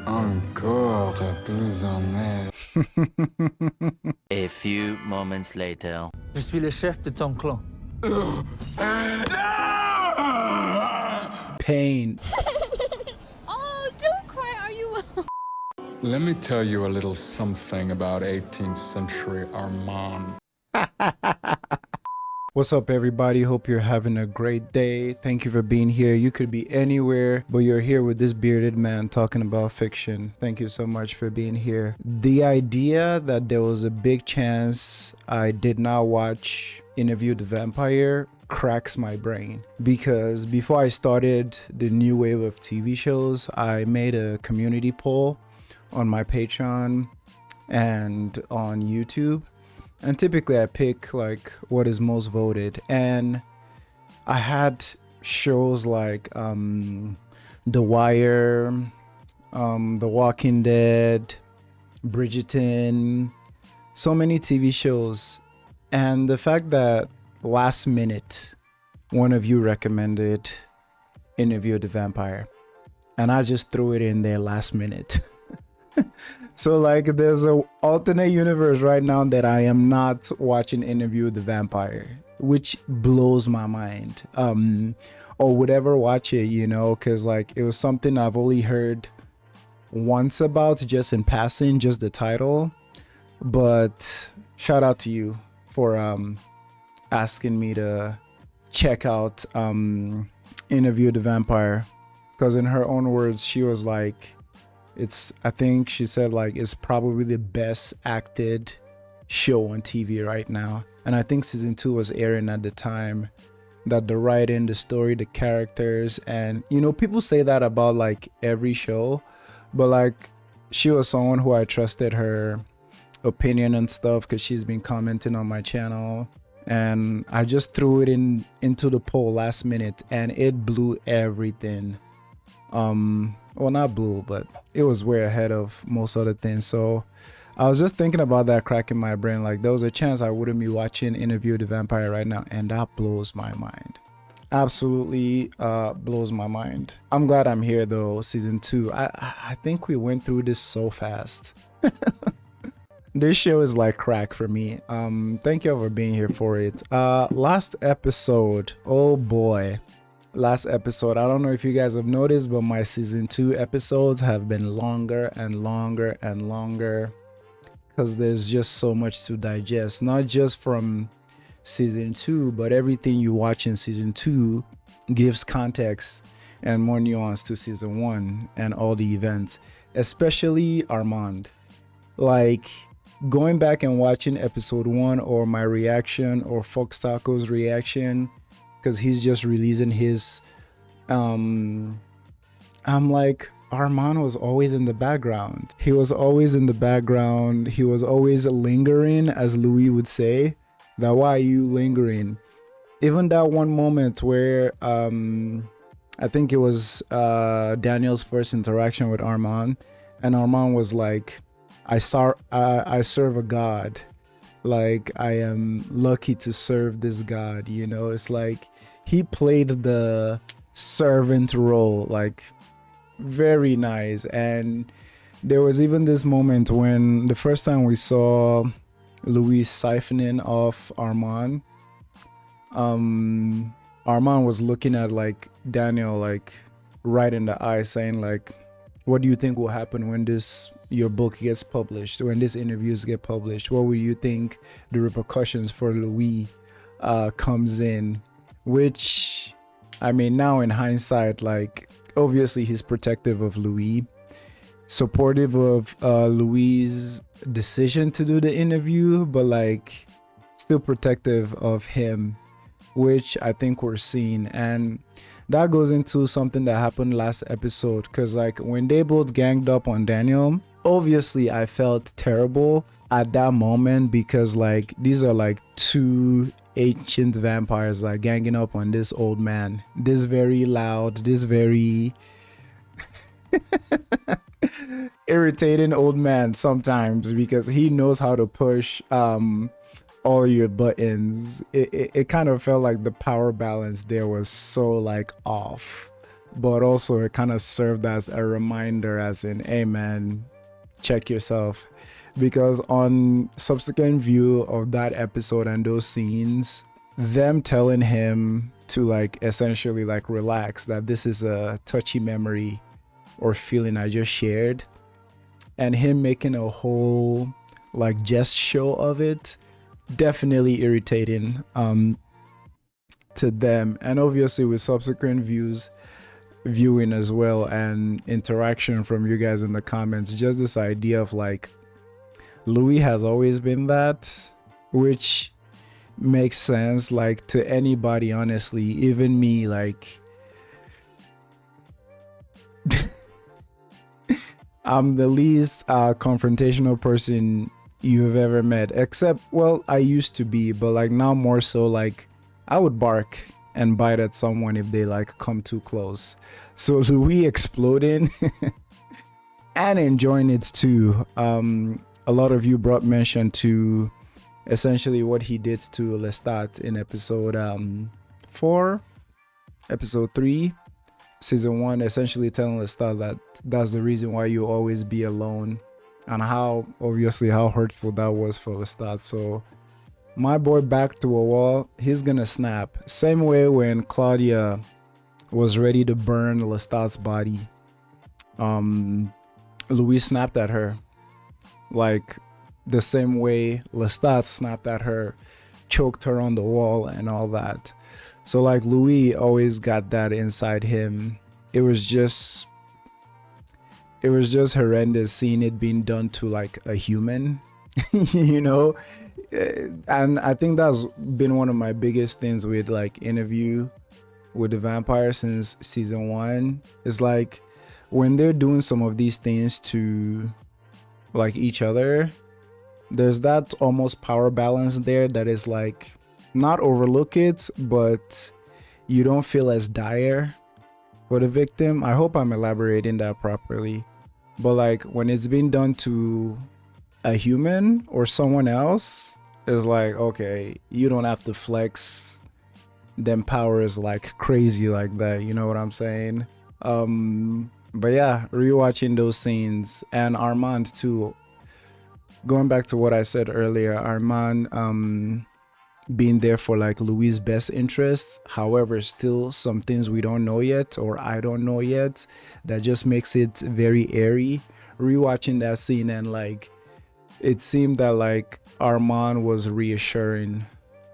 Encore plus en air. A few moments later. Je suis le chef de ton clan. Pain. Oh, don't cry, are you? Let me tell you a little something about 18th century Armand. What's up, everybody? Hope you're having a great day. Thank you for being here. You could be anywhere, but you're here with this bearded man talking about fiction. Thank you so much for being here. The idea that there was a big chance I did not watch Interview the Vampire cracks my brain, because before I started the new wave of TV shows, I made a community poll on my Patreon and on YouTube. And typically I pick like what is most voted, and I had shows like The Wire, The Walking Dead, Bridgerton, so many TV shows. And the fact that last minute one of you recommended Interview the Vampire, and I just threw it in there last minute. So like there's a alternate universe right now that I am not watching Interview the Vampire, which blows my mind. Or would ever watch it, you know, because like it was something I've only heard once about, just in passing, just the title. But shout out to you for asking me to check out Interview the Vampire, because in her own words she was like, I think she said like it's probably the best acted show on TV right now. And I think season 2 was airing at the time. That the writing, the story, the characters, and you know, people say that about like every show, but like she was someone who I trusted her opinion and stuff, because she's been commenting on my channel, and I just threw it into the poll last minute, and it blew everything. Well, not blue, but it was way ahead of most other things. So I was just thinking about that, cracking my brain, like there was a chance I wouldn't be watching Interview the Vampire right now, and that blows my mind. Absolutely blows my mind. I'm glad I'm here though. Season 2, I think we went through this so fast. This show is like crack for me. Thank you all for being here for it. Last episode, oh boy. Last episode, I don't know if you guys have noticed, but my season 2 episodes have been longer and longer and longer, because there's just so much to digest, not just from season 2, but everything you watch in season 2 gives context and more nuance to season 1 and all the events, especially Armand. Like going back and watching episode 1, or my reaction, or Fox Taco's reaction, because he's just releasing his I'm like, Armand was always in the background. He was always in the background. He was always lingering, as Louis would say. That, why are you lingering? Even that one moment where I think it was Daniel's first interaction with Armand, and Armand was like, I serve a god. Like, I am lucky to serve this god, you know. It's like he played the servant role like very nice. And there was even this moment when the first time we saw Louis siphoning off Armand, Armand was looking at like Daniel like right in the eye, saying like, what do you think will happen when your book gets published, when these interviews get published? What will you think the repercussions for Louis comes in? Which, I mean, now in hindsight, like obviously he's protective of Louis, supportive of Louis' decision to do the interview, but like still protective of him, which I think we're seeing. And that goes into something that happened last episode, because like when they both ganged up on Daniel, obviously I felt terrible at that moment, because like these are like two ancient vampires like ganging up on this old man, this very loud, this very irritating old man sometimes, because he knows how to push all your buttons. It kind of felt like the power balance there was so like off. but also it kind of served as a reminder, as in, hey man, check yourself. Because on subsequent view of that episode and those scenes, them telling him to like essentially like relax, that this is a touchy memory or feeling I just shared, and him making a whole like jest show of it, definitely irritating to them. And obviously with subsequent viewing as well and interaction from you guys in the comments, just this idea of like Louis has always been that, which makes sense like to anybody, honestly, even me. Like I'm the least confrontational person you've ever met, except, well, I used to be, but like now more so. Like I would bark and bite at someone if they like come too close. So Louis exploding and enjoying it too. A lot of you brought mention to essentially what he did to Lestat in episode 4, episode 3, season 1, essentially telling Lestat that that's the reason why you always be alone, and how obviously how hurtful that was for Lestat. So my boy back to a wall, he's gonna snap. Same way when Claudia was ready to burn Lestat's body, Louis snapped at her. Like the same way Lestat snapped at her, choked her on the wall and all that. So like Louis always got that inside him. It was just horrendous seeing it being done to like a human, you know? And I think that's been one of my biggest things with like Interview with the Vampire since season 1. Is like when they're doing some of these things to like each other, there's that almost power balance there that is like, not overlook it, but you don't feel as dire for the victim. I hope I'm elaborating that properly. But like when it's been done to a human or someone else, it's like, okay, you don't have to flex them powers like crazy like that, you know what I'm saying? But yeah, rewatching those scenes, and Armand too, going back to what I said earlier, Armand being there for like Louis' best interests. However, still some things we don't know yet, or I don't know yet, that just makes it very airy. Rewatching that scene, and like it seemed that like Armand was reassuring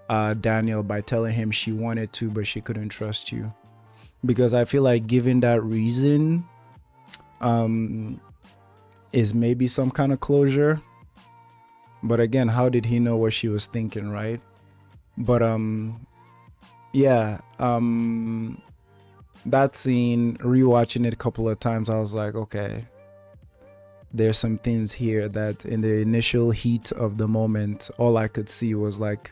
Daniel by telling him she wanted to, but she couldn't trust you. Because I feel like giving that reason is maybe some kind of closure. But again, how did he know what she was thinking, right? But yeah, that scene, rewatching it a couple of times, I was like, okay, there's some things here that in the initial heat of the moment, all I could see was like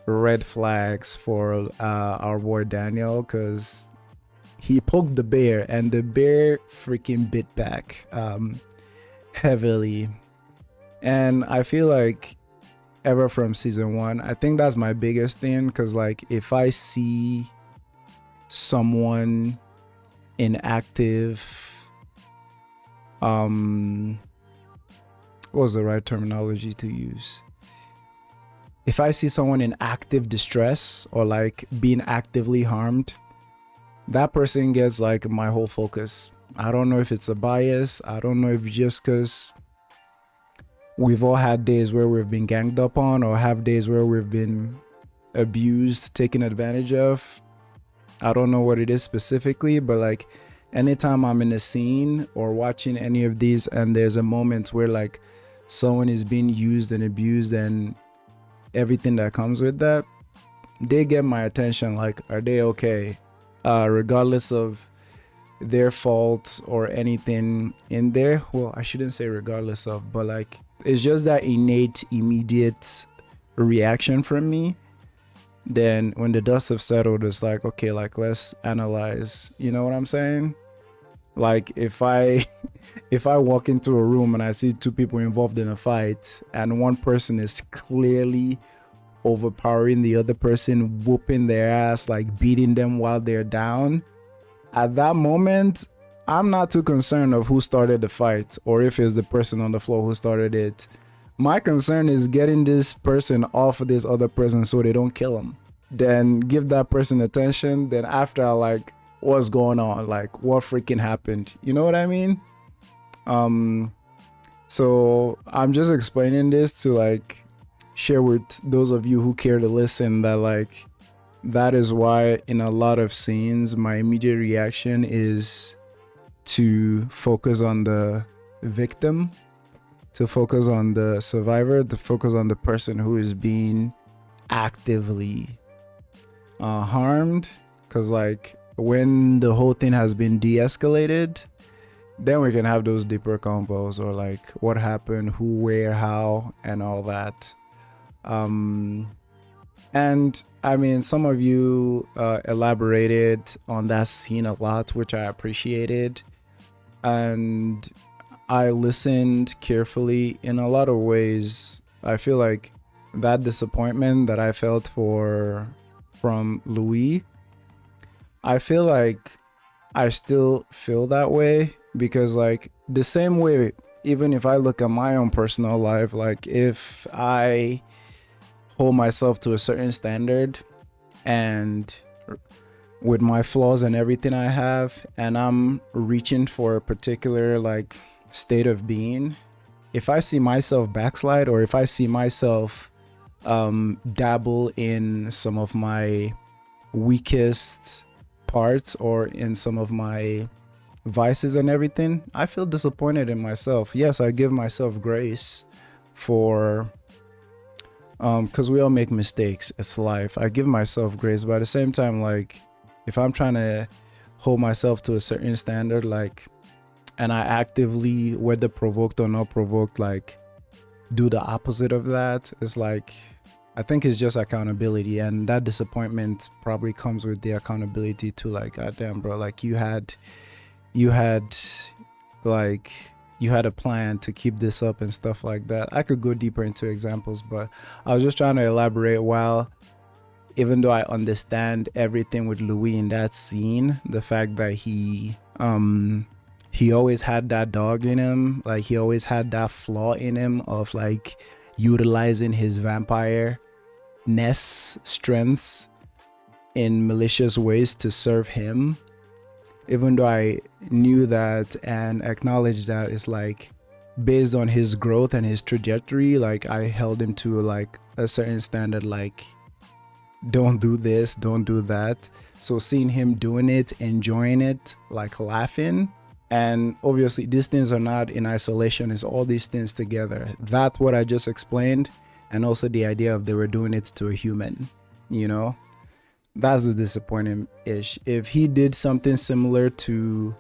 red flags for our boy Daniel, because he poked the bear and the bear freaking bit back heavily. And I feel like ever from season 1, I think that's my biggest thing, because like if I see someone in active what was the right terminology to use? If I see someone in active distress or like being actively harmed, that person gets like my whole focus. I don't know if it's a bias. I don't know if just because we've all had days where we've been ganged up on, or have days where we've been abused, taken advantage of. I don't know what it is specifically, but like anytime I'm in a scene or watching any of these and there's a moment where like someone is being used and abused and everything that comes with that, they get my attention. Like, are they okay? Regardless of their faults or anything in there. Well, I shouldn't say regardless of, but like it's just that innate, immediate reaction from me. Then when the dust have settled, it's like, okay, like let's analyze, you know what I'm saying? Like if I walk into a room and I see 2 people involved in a fight and one person is clearly overpowering the other person, whooping their ass, like beating them while they're down, at that moment, I'm not too concerned of who started the fight or if it's the person on the floor who started it. My concern is getting this person off of this other person so they don't kill him. Then give that person attention. Then after, like, what's going on? Like, what freaking happened? You know what I mean? So I'm just explaining this to, like, share with those of you who care to listen that, like, that is why in a lot of scenes, my immediate reaction is to focus on the victim, to focus on the survivor, to focus on the person who is being actively harmed. Because, like, when the whole thing has been de-escalated, then we can have those deeper convos, or like what happened, who, where, how, and all that. And I mean, some of you elaborated on that scene a lot, which I appreciated. And I listened carefully. In a lot of ways, I feel like that disappointment that I felt from Louis, I feel like I still feel that way, because, like, the same way, even if I look at my own personal life, like, if I hold myself to a certain standard and with my flaws and everything I have, and I'm reaching for a particular, like, state of being, if I see myself backslide, or if I see myself dabble in some of my weakest parts or in some of my vices and everything, I feel disappointed in myself. Yes, I give myself grace for because we all make mistakes. It's life. I give myself grace, but at the same time, like, if I'm trying to hold myself to a certain standard, like, and I actively, whether provoked or not provoked, like, do the opposite of that, it's like, I think it's just accountability, and that disappointment probably comes with the accountability to, like, God damn, bro, like, you had a plan to keep this up and stuff like that. I could go deeper into examples, but I was just trying to elaborate. While, even though I understand everything with Louis in that scene, the fact that he always had that dog in him, like, he always had that flaw in him of, like, utilizing his vampire-ness strengths in malicious ways to serve him. Even though I knew that and acknowledged that, it's like, based on his growth and his trajectory, like, I held him to, like, a certain standard, like, don't do this, don't do that. So seeing him doing it, enjoying it, like, laughing, and obviously these things are not in isolation, it's all these things together. That's what I just explained, and also the idea of they were doing it to a human, you know? That's the disappointing ish. If he did something similar to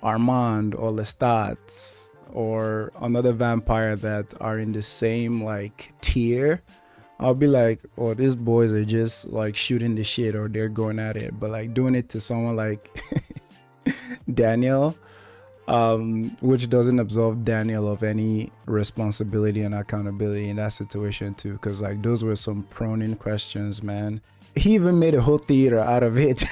Armand or Lestat or another vampire that are in the same, like, tier, I'll be like, oh, these boys are just, like, shooting the shit, or they're going at it. But, like, doing it to someone like Daniel, which doesn't absolve Daniel of any responsibility and accountability in that situation too, because, like, those were some proning questions, man. He even made a whole theater out of it.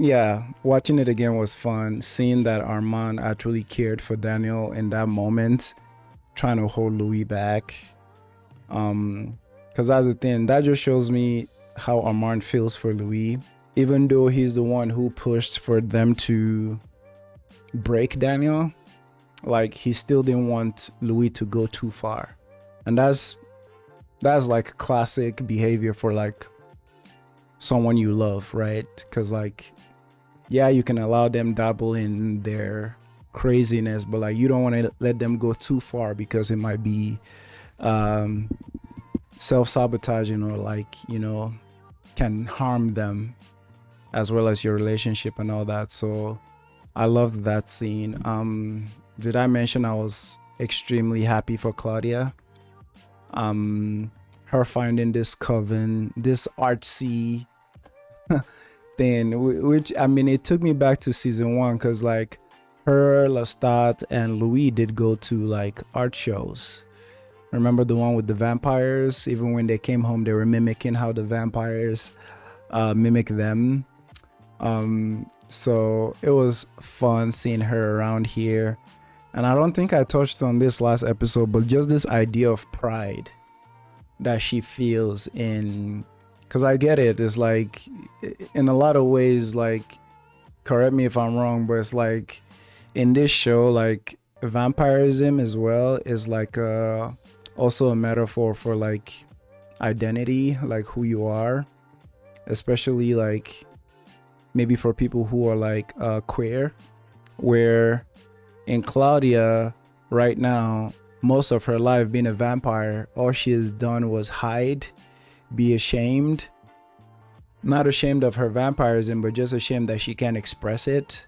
Yeah, watching it again was fun. Seeing that Armand actually cared for Daniel in that moment, trying to hold Louis back. Because that's the thing. That just shows me how Armand feels for Louis. Even though he's the one who pushed for them to break Daniel, like, he still didn't want Louis to go too far. And that's like classic behavior for, like, someone you love, right? Because, like, yeah, you can allow them dabble in their craziness, but, like, you don't want to let them go too far, because it might be self-sabotaging, or, like, you know, can harm them as well as your relationship and all that. So I loved that scene. Did I mention I was extremely happy for Claudia? Her finding this coven, this artsy thing, which, I mean, it took me back to season 1, because, like, her, Lestat, and Louis did go to, like, art shows, Remember the one with the vampires? Even when they came home, they were mimicking how the vampires mimic them. So it was fun seeing her around here. And I don't think I touched on this last episode, but just this idea of pride that she feels in, because I get it, it's like in a lot of ways, like, correct me if I'm wrong, but it's like in this show, like vampirism as well is like also a metaphor for like identity, like who you are, especially like maybe for people who are like queer, where in Claudia right now, most of her life being a vampire, all she has done was hide, be ashamed, not ashamed of her vampirism, but just ashamed that she can't express it.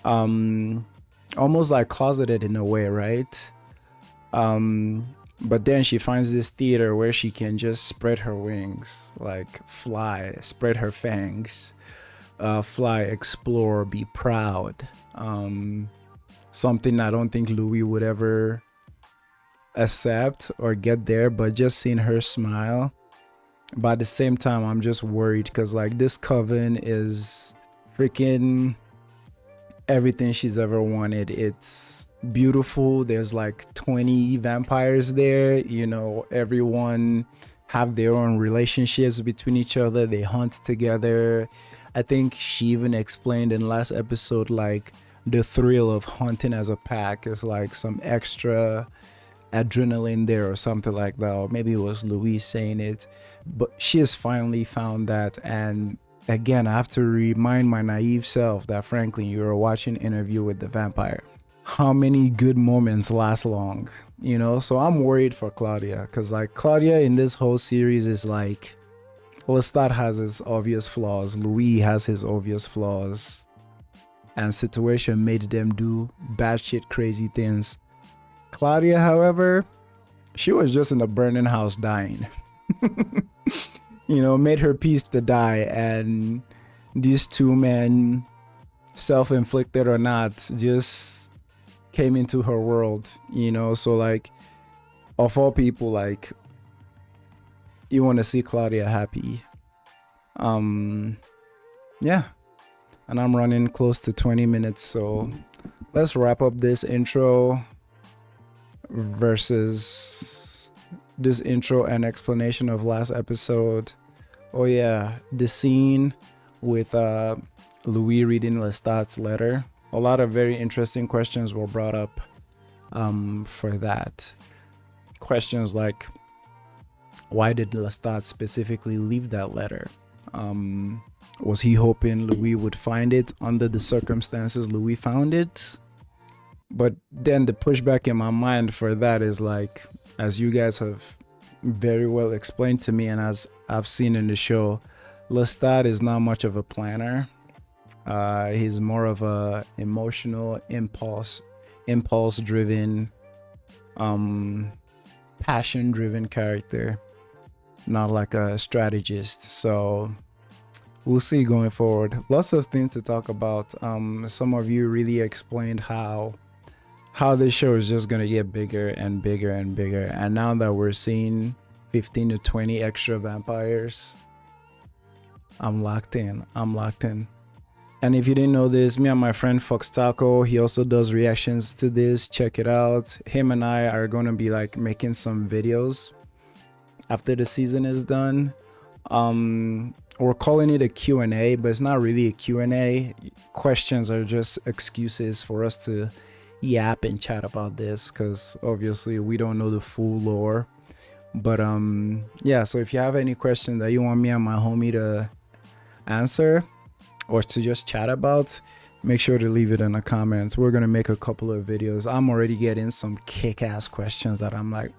Almost like closeted in a way, right? But then she finds this theater where she can just spread her wings, like fly, spread her fangs, fly, explore, be proud. Something I don't think Louis would ever accept or get there, but just seeing her smile. But at the same time, I'm just worried because like this coven is freaking everything she's ever wanted. It's beautiful. There's like 20 vampires there, you know, everyone have their own relationships between each other. They hunt together. I think she even explained in last episode like the thrill of hunting as a pack is like some extra adrenaline there or something like that, or maybe it was Louise saying it, but she has finally found that. And again, I have to remind my naive self that frankly, you are watching Interview with the Vampire. How many good moments last long, you know? So I'm worried for Claudia, because like Claudia in this whole series is like, Lestat has his obvious flaws, Louis has his obvious flaws, and situation made them do batshit crazy things. Claudia, however, she was just in a burning house dying. You know, made her peace to die, and these two men, self-inflicted or not, just came into her world, you know. So like, of all people, like, you want to see Claudia happy. Yeah, and I'm running close to 20 minutes, so let's wrap up this intro versus this intro and explanation of last episode. Oh yeah, the scene with Louis reading Lestat's letter. A lot of very interesting questions were brought up for that. Questions like, why did Lestat specifically leave that letter? Was he hoping Louis would find it under the circumstances Louis found it? But then the pushback in my mind for that is like, as you guys have very well explained to me and as I've seen in the show, Lestat is not much of a planner. He's more of a emotional, impulse-driven, passion-driven character, not like a strategist. So we'll see going forward. Lots of things to talk about. Some of you really explained how this show is just gonna get bigger and bigger and bigger, and now that we're seeing 15 to 20 extra vampires, I'm locked in. And if you didn't know this, me and my friend Fox Taco, he also does reactions to this. Check it out. Him and I are gonna be like making some videos after the season is done. We're calling it a Q&A, but it's not really a Q&A. Questions are just excuses for us to yap and chat about this, because obviously we don't know the full lore. But yeah, so if you have any questions that you want me and my homie to answer or to just chat about, make sure to leave it in the comments. We're gonna make a couple of videos. I'm already getting some kick-ass questions that I'm like,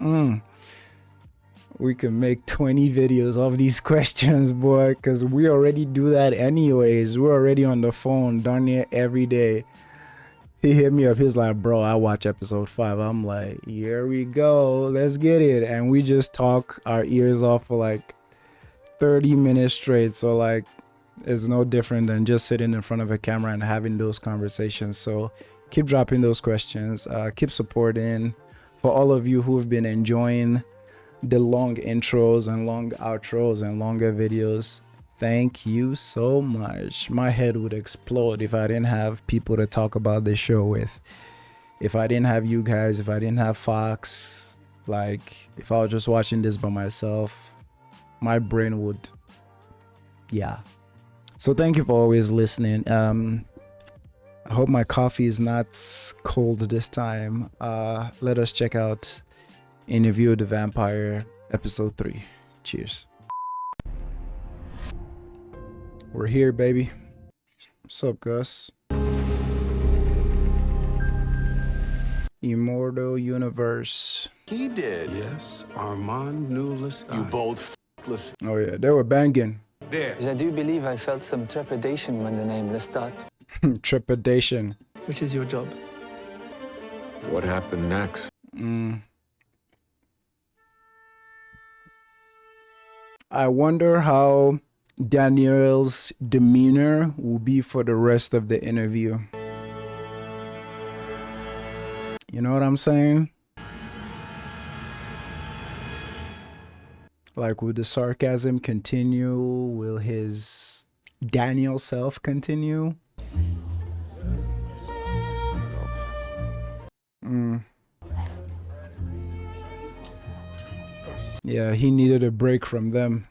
we can make 20 videos of these questions, boy, because we already do that anyways. We're already on the phone darn near every day. He hit me up, he's like, bro, I watch episode 5. I'm like, here we go, let's get it. And we just talk our ears off for like 30 minutes straight. So like, it's no different than just sitting in front of a camera and having those conversations. So keep dropping those questions, keep supporting. For all of you who have been enjoying the long intros and long outros and longer videos, thank you so much. My head would explode if I didn't have people to talk about this show with. If I didn't have you guys, if I didn't have Fox, like if I was just watching this by myself, my brain would, yeah. So thank you for always listening. I hope my coffee is not cold this time. Let us check out Interview with the Vampire episode 3. Cheers. We're here, baby. What's up, Gus? Immortal Universe. He did. Yes, Armand knew Lestat. You bold Lestat. Oh yeah, they were banging. There. I do believe I felt some trepidation when the name Lestat. Trepidation. Which is your job? What happened next? I wonder how Daniel's demeanor will be for the rest of the interview. You know what I'm saying? Like, will the sarcasm continue? Will his Daniel self continue? Yeah, he needed a break from them.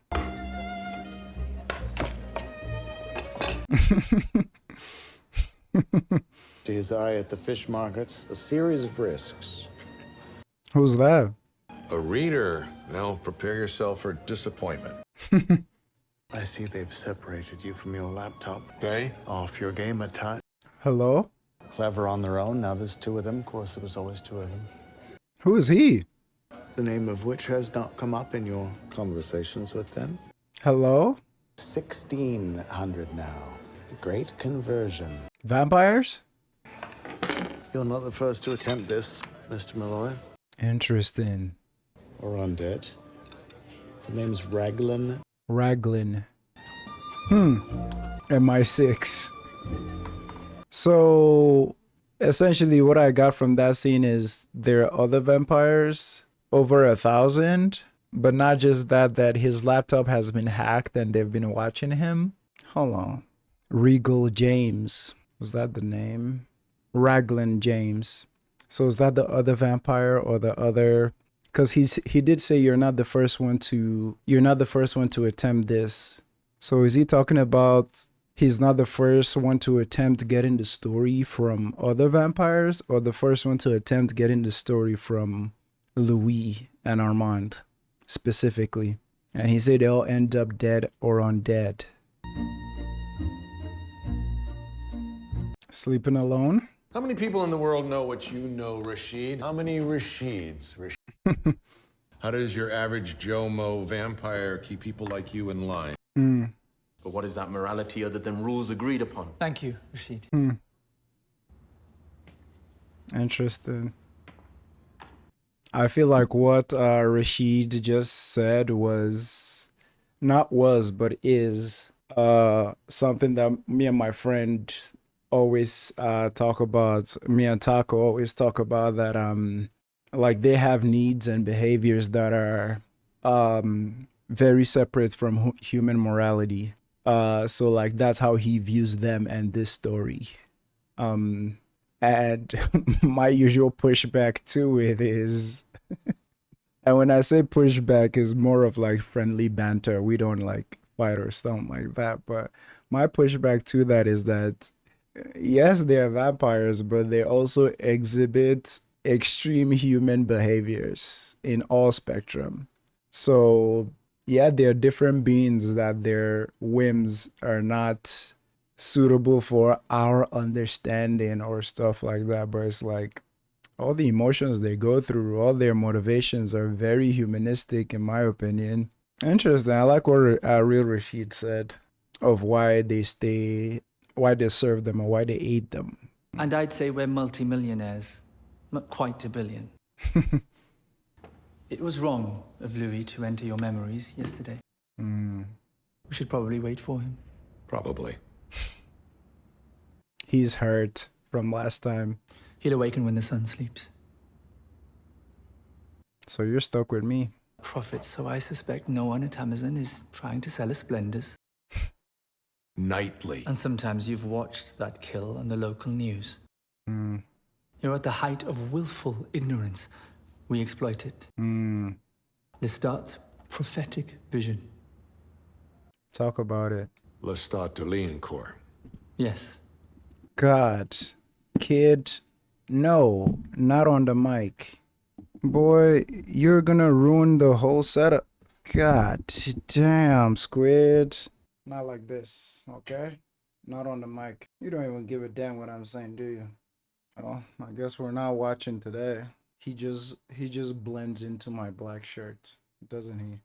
His eye at the fish markets, a series of risks. Who's that? A reader. Well, prepare yourself for disappointment. I see they've separated you from your laptop. They? Off your game a touch. Hello? Clever on their own, now there's two of them. Of course, there was always two of them. Who is he? The name of which has not come up in your conversations with them. Hello? 1600 now. The Great Conversion. Vampires? You're not the first to attempt this, Mr. Molloy. Interesting. Or undead. His name's Raglan. Raglan. MI6. So, essentially what I got from that scene is there are other vampires, over 1,000, but not just that, that his laptop has been hacked and they've been watching him. Hold on. Regal James. Was that the name? Raglan James. So is that the other vampire or the other? Because he did say you're not the first one to attempt this. So is he talking about he's not the first one to attempt getting the story from other vampires, or the first one to attempt getting the story from Louis and Armand specifically? And he said they'll end up dead or undead. Sleeping alone? How many people in the world know what you know, Rashid? How many Rashids? How does your average Joe Mo vampire keep people like you in line? But what is that morality other than rules agreed upon? Thank you, Rashid. Interesting. I feel like what Rashid just said was, but is something that me and my friend always talk about. Me and Taco always talk about that like they have needs and behaviors that are very separate from human morality. So like that's how he views them and this story. And my usual pushback to it is, and when I say pushback, is more of like friendly banter. We don't like fight or something like that. But my pushback to that is that, yes, they are vampires, but they also exhibit extreme human behaviors in all spectrum. So yeah, they're different beings that their whims are not suitable for our understanding or stuff like that, but it's like all the emotions they go through, all their motivations are very humanistic in my opinion. Interesting. I like what Real Rashid said of why they serve them or why they eat them. And I'd say we're multimillionaires. Not quite a billion. It was wrong of Louis to enter your memories yesterday. We should probably wait for him. Probably. He's hurt from last time. He'll awaken when the sun sleeps. So you're stuck with me. Profits, so I suspect no one at Amazon is trying to sell us splendors. Nightly. And sometimes you've watched that kill on the local news. You're at the height of willful ignorance. We exploit it. Lestat's prophetic vision. Talk about it. Lestat du Lioncourt. Yes. God. Kid, no, not on the mic. Boy, you're gonna ruin the whole setup. God damn, Squid. Not like this, okay? Not on the mic. You don't even give a damn what I'm saying, do you? Well, I guess we're not watching today. He just blends into my black shirt, doesn't he?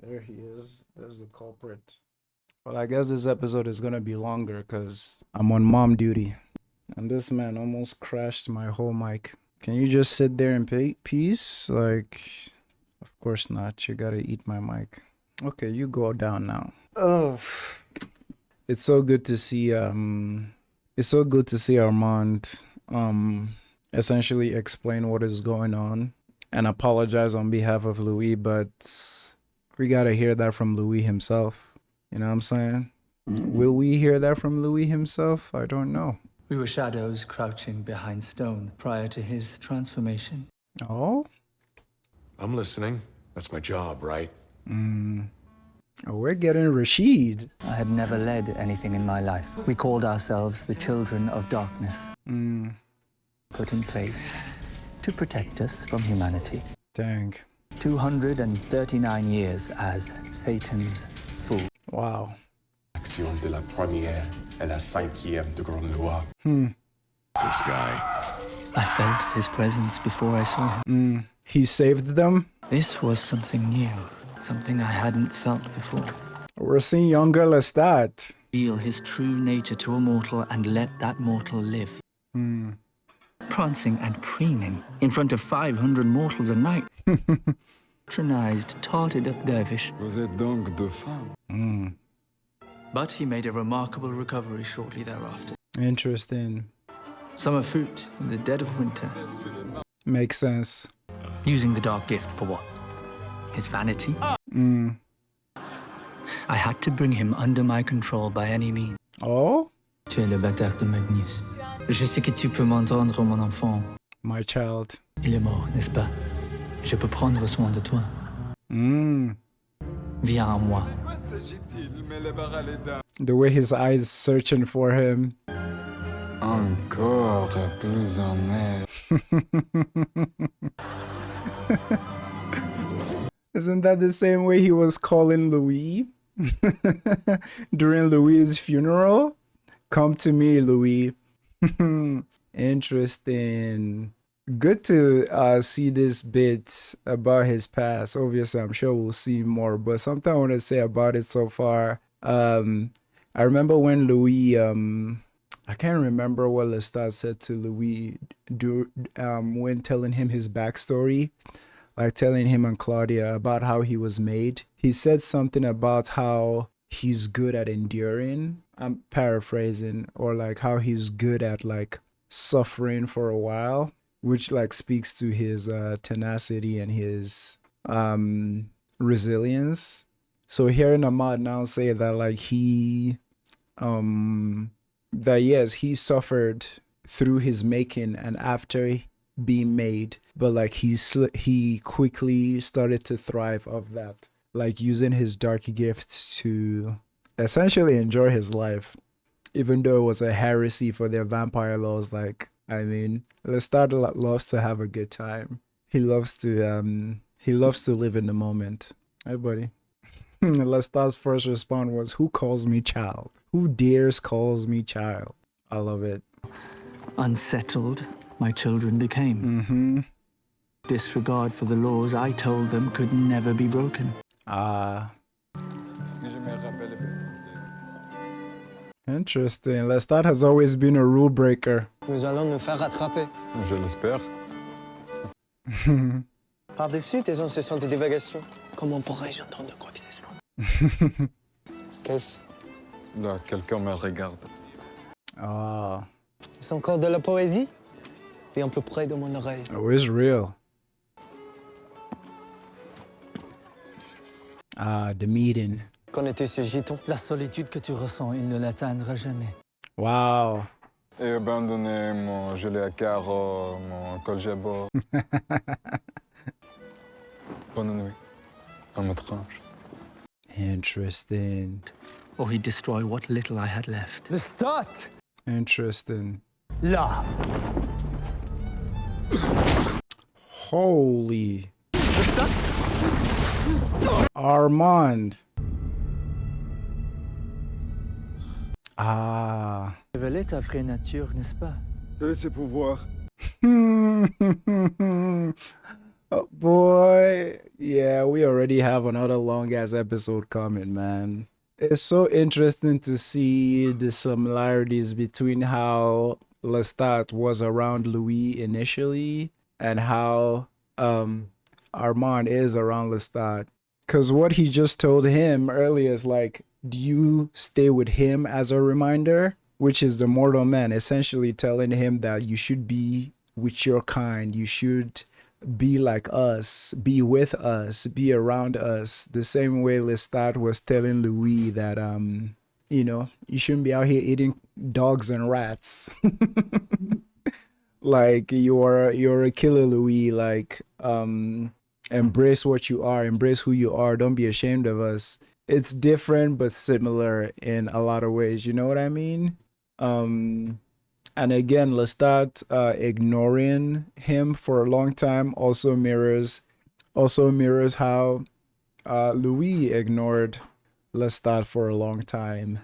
There he is. There's the culprit. Well, I guess this episode is gonna be longer because I'm on mom duty. And this man almost crashed my whole mic. Can you just sit there in peace? Like, of course not. You gotta eat my mic. Okay, you go down now. Oh, it's so good to see. It's so good to see Armand. Essentially explain what is going on and apologize on behalf of Louis. But we gotta hear that from Louis himself. You know what I'm saying? Will we hear that from Louis himself? I don't know. We were shadows crouching behind stone prior to his transformation. Oh? I'm listening. That's my job, right? Oh, we're getting Rashid. I had never led anything in my life. We called ourselves the Children of Darkness. Put in place to protect us from humanity. Dang. 239 years as Satan's fool. Wow. Action de la première et la cinquième de grande loi. This guy. I felt his presence before I saw him. He saved them. This was something new, something I hadn't felt before. We're seeing younger Lestat. Reveal his true nature to a mortal and let that mortal live. Prancing and preening in front of 500 mortals a night. Patronized, tarted up dervish. Vous êtes donc de femme. But he made a remarkable recovery shortly thereafter. Interesting. Summer fruit in the dead of winter. Makes sense. Using the dark gift for what? His vanity? I had to bring him under my control by any means. Oh? Tu es le bâtard de Magnus. Je sais que tu peux m'entendre, mon enfant. My child. Il est mort, n'est-ce pas? Je peux prendre soin de toi. Viens à moi. The way his eyes searching for him. Encore plus en air. Isn't that the same way he was calling Louis during Louis' funeral? Come to me, Louis. Interesting. Good to see this bit about his past. Obviously, I'm sure we'll see more, but something I want to say about it so far. I remember when Louis, I can't remember what Lestat said to Louis when telling him his backstory, like telling him and Claudia about how he was made. He said something about how he's good at enduring. I'm paraphrasing, or like how he's good at like suffering for a while, which like speaks to his tenacity and his resilience. So hearing Ahmad now say that like he that yes, he suffered through his making and after being made, but like he quickly started to thrive off that, like using his dark gifts to essentially enjoy his life, even though it was a heresy for their vampire laws. Like, I mean, Lestat loves to have a good time. He loves to live in the moment. Hey, buddy. Lestat's first response was, "Who calls me child? Who dares calls me child?" I love it. Unsettled, my children became. Disregard for the laws I told them could never be broken. Interesting. Lestat has always been a rule breaker. Nous allons nous faire rattraper. Je l'espère. Par-dessus tes incessantes divagations, comment pourrais-je entendre quoi que ce soit? Qu'est-ce? Là, quelqu'un me regarde. C'est encore de la poésie? Viens plus près de mon oreille. Oh, it's real. Ah, the meeting. Qu'en était ce giton? La solitude que tu ressens, il ne l'atteindra jamais. Wow. Et abandonner mon gilet à carreaux, mon col jabot. Bonne nuit. À ma tranche. Interesting. Or he'd destroy what little I had left. Lestat! Interesting. Là! Holy. Lestat! Armand. Ah. Révéler ta vraie nature, n'est-ce pas? Quel est ses pouvoirs? Oh boy. Yeah, we already have another long ass episode coming, man. It's so interesting to see the similarities between how Lestat was around Louis initially and how Armand is around Lestat. Because what he just told him earlier is like, do you stay with him as a reminder? Which is the mortal man essentially telling him that you should be with your kind. You should be like us, be with us, be around us. The same way Lestat was telling Louis that, you know, you shouldn't be out here eating dogs and rats. Like you're a killer, Louis. Like, embrace what you are, embrace who you are. Don't be ashamed of us. It's different but similar in a lot of ways. You know what I mean? And again, Lestat ignoring him for a long time also mirrors how Louis ignored Lestat for a long time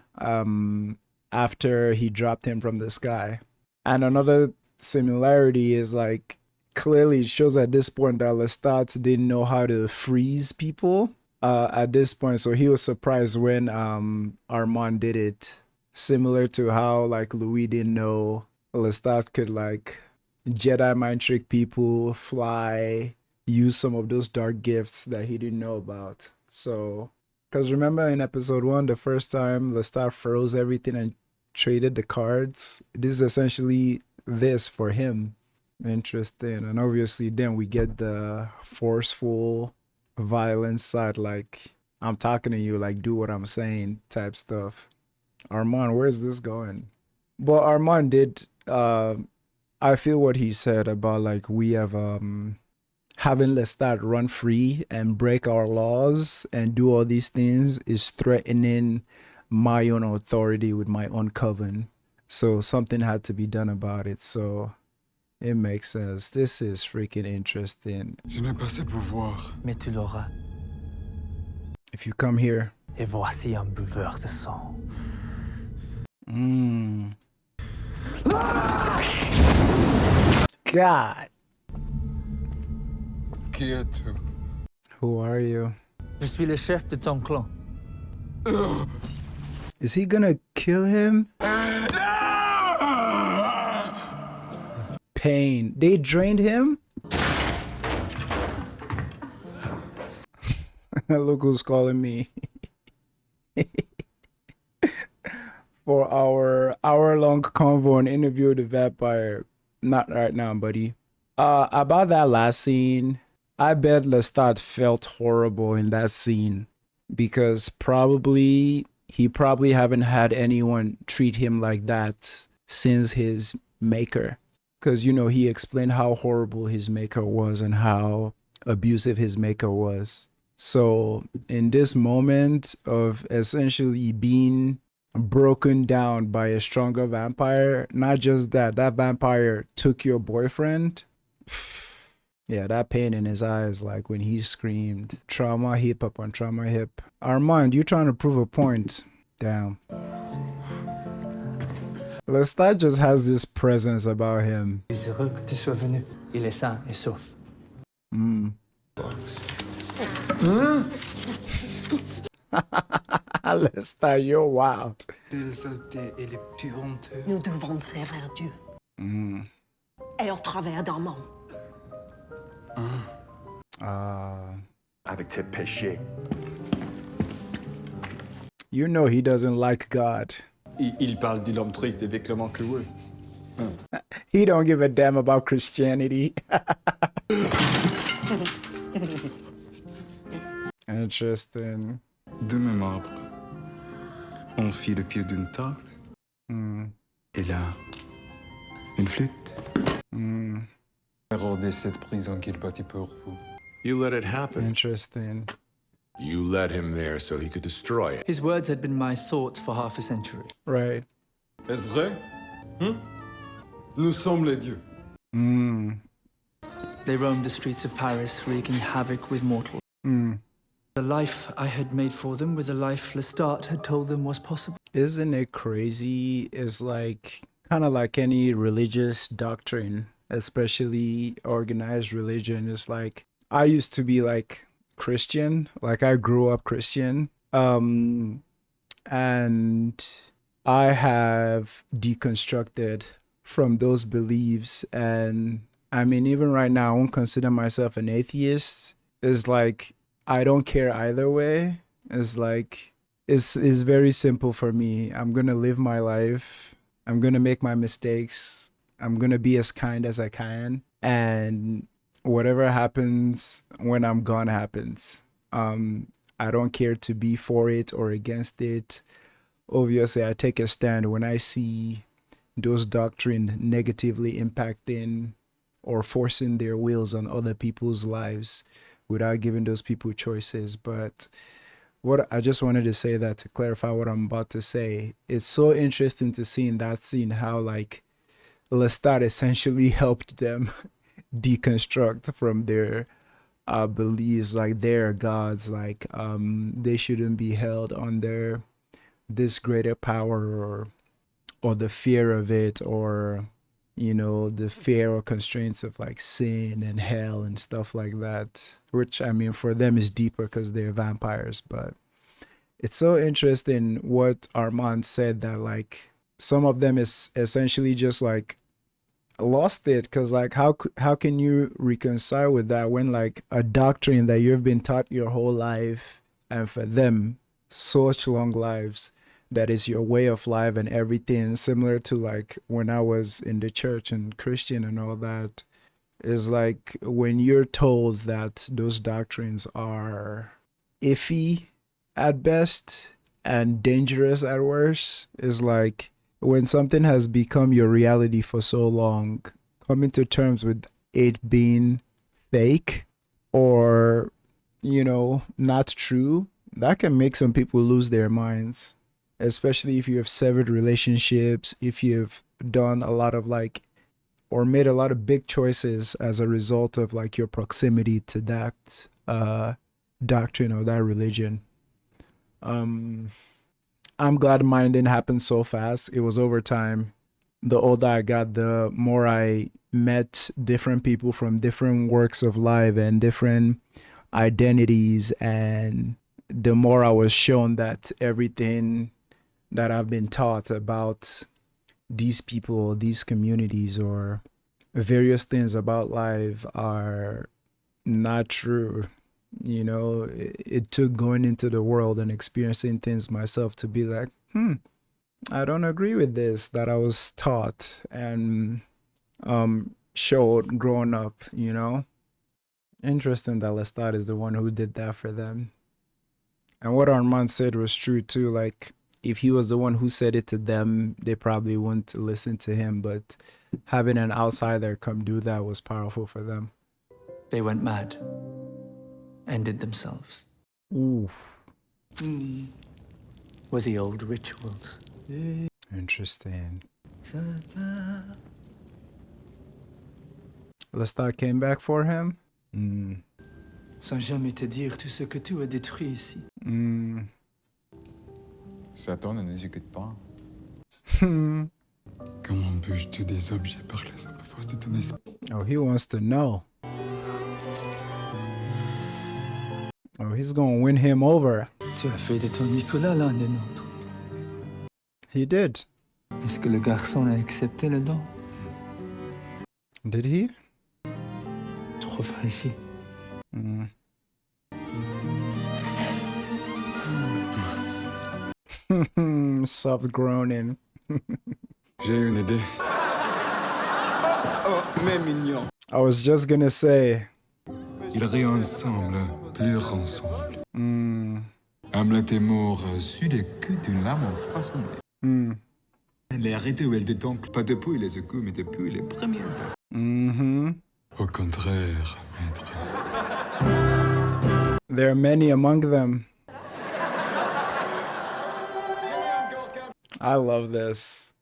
after he dropped him from the sky. And another similarity is like clearly it shows at this point that Lestat didn't know how to freeze people at this point, so he was surprised when Armand did it. Similar to how like Louis didn't know Lestat could like Jedi mind trick people, fly, use some of those dark gifts that he didn't know about. So, because remember in episode 1, the first time Lestat froze everything and traded the cards, this is essentially this for him. Interesting. And obviously then we get the forceful violence side, like I'm talking to you, like do what I'm saying type stuff. Armand, where's this going? But Armand did I feel what he said about like we have having Lestat run free and break our laws and do all these things is threatening my own authority with my own coven. So something had to be done about it. So it makes sense. This is freaking interesting. Je n'ai pas ces pouvoirs. Mais tu l'auras. If you come here. Et voici un buveur de sang. God. Qui es-tu? Who are you? Je suis le chef de ton clan. Is he gonna kill him? Pain. They drained him? Look who's calling me. For our hour-long convo and interview with the vampire. Not right now, buddy. About that last scene, I bet Lestat felt horrible in that scene because he probably haven't had anyone treat him like that since his maker. Because, you know, he explained how horrible his maker was and how abusive his maker was. So in this moment of essentially being broken down by a stronger vampire, not just that vampire took your boyfriend. Yeah, that pain in his eyes, like when he screamed, trauma hip upon trauma hip. Armand, you trying to prove a point. Damn. Lestat just has this presence about him. Je suis heureux que tu sois venu. Il est sain et sauf. Lestat, you're wild. Nous devons servir Dieu. Et au travers d'un monde. Avec tes péchés. You know he doesn't like God. Il parle de l'homme triste avec le manque cloué. He don't give a damn about Christianity. Interesting. De mes marbre. On fit le pied d'une table. Et là, une flûte. Érodez cette prison qu'il bâtit pour vous. You let it happen. Interesting. You led him there so he could destroy it. His words had been my thoughts for half a century. Right. Est-ce vrai? Nous sommes les dieux. They roamed the streets of Paris, wreaking havoc with mortals. The life I had made for them with the life Lestat had told them was possible. Isn't it crazy? It's like kind of like any religious doctrine, especially organized religion. It's like I used to be like Christian, like I grew up Christian, and I have deconstructed from those beliefs. And I mean, even right now, I won't consider myself an atheist. It's like I don't care either way. It's like it's very simple for me. I'm gonna live my life. I'm gonna make my mistakes. I'm gonna be as kind as I can, and whatever happens when I'm gone happens. I don't care to be for it or against it. Obviously, I take a stand when I see those doctrine negatively impacting or forcing their wills on other people's lives without giving those people choices. But what I just wanted to say that to clarify what I'm about to say, it's so interesting to see in that scene how like Lestat essentially helped them deconstruct from their beliefs, like their gods, like they shouldn't be held under this greater power or the fear of it, or you know, the fear or constraints of like sin and hell and stuff like that, which I mean for them is deeper because they're vampires. But it's so interesting what Armand said, that like some of them is essentially just like lost it, because like how can you reconcile with that when like a doctrine that you've been taught your whole life, and for them such long lives, that is your way of life and everything, similar to like when I was in the church and Christian and all that, is like when you're told that those doctrines are iffy at best and dangerous at worst, is like when something has become your reality for so long, coming to terms with it being fake or, you know, not true, that can make some people lose their minds. Especially if you have severed relationships, if you've done a lot of like, or made a lot of big choices as a result of like your proximity to that doctrine or that religion. I'm glad mine didn't happen so fast. It was over time. The older I got, the more I met different people from different walks of life and different identities, and the more I was shown that everything that I've been taught about these people, these communities, or various things about life are not true. You know, it took going into the world and experiencing things myself to be like, I don't agree with this that I was taught and showed growing up, you know. Interesting that Lestat is the one who did that for them. And what Armand said was true too, like, if he was the one who said it to them, they probably wouldn't listen to him. But having an outsider come do that was powerful for them. They went mad. Ended themselves. Ooh. Were the old rituals. Interesting. Lestat came back for him? Sans jamais te dire tout ce que tu as détruit ici. Satan ne nous écoute pas. Comment bouges-tu des objets par la simple force de ton esprit? Oh, he wants to know. Oh, he's gonna win him over. Tu as fait de ton Nicolas l'un des nôtres. He did. Est-ce que le garçon a accepté le don? Did he? Trop fragile. Soft groaning. J'ai une idée. Oh, mais mignon. I was just gonna say. Ils rient ensemble, pleurent ensemble. Hamlet est mort sur le cul d'une lame empoisonnée. Elle est arrêtée où elle des temples, pas depuis les échos, mais depuis les premiers temps. Au contraire, maître. There are many among them. I love this.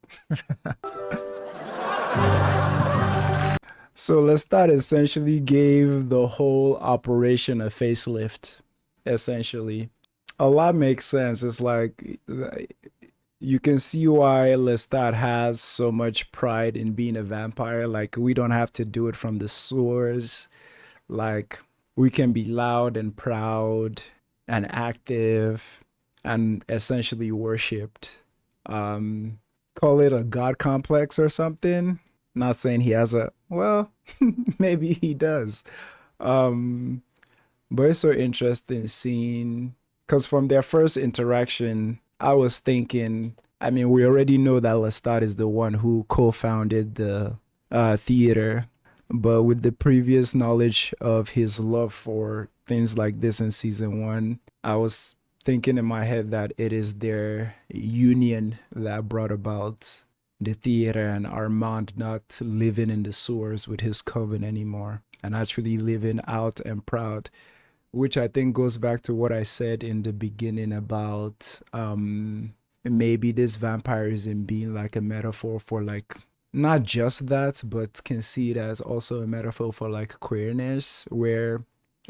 So Lestat essentially gave the whole operation a facelift, essentially. A lot makes sense. It's like, you can see why Lestat has so much pride in being a vampire. Like, we don't have to do it from the sewers. Like, we can be loud and proud and active and essentially worshipped. Call it a god complex or something. Not saying he has a, well, maybe he does. But it's so interesting seeing, because from their first interaction, I was thinking, I mean, we already know that Lestat is the one who co-founded the theater, but with the previous knowledge of his love for things like this in season 1, I was thinking in my head that it is their union that brought about the theater and Armand not living in the sewers with his coven anymore and actually living out and proud, which I think goes back to what I said in the beginning about maybe this vampirism being like a metaphor for like not just that, but can see it as also a metaphor for like queerness, where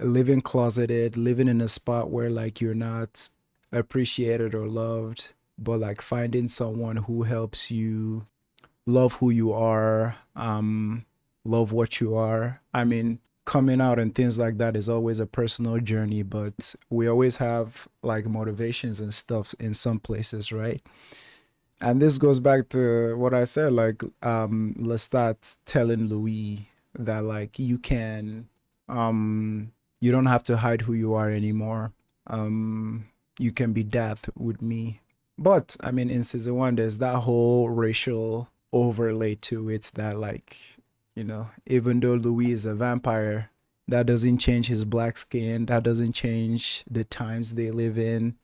living closeted, living in a spot where like you're not appreciated or loved, but like finding someone who helps you love who you are, love what you are. I mean, coming out and things like that is always a personal journey, but we always have like motivations and stuff in some places, right? And this goes back to what I said, like Lestat telling Louis that like you can, you don't have to hide who you are anymore. You can be death with me. But I mean, in season 1, there's that whole racial overlay to it that like, you know, even though Louis is a vampire, that doesn't change his black skin. That doesn't change the times they live in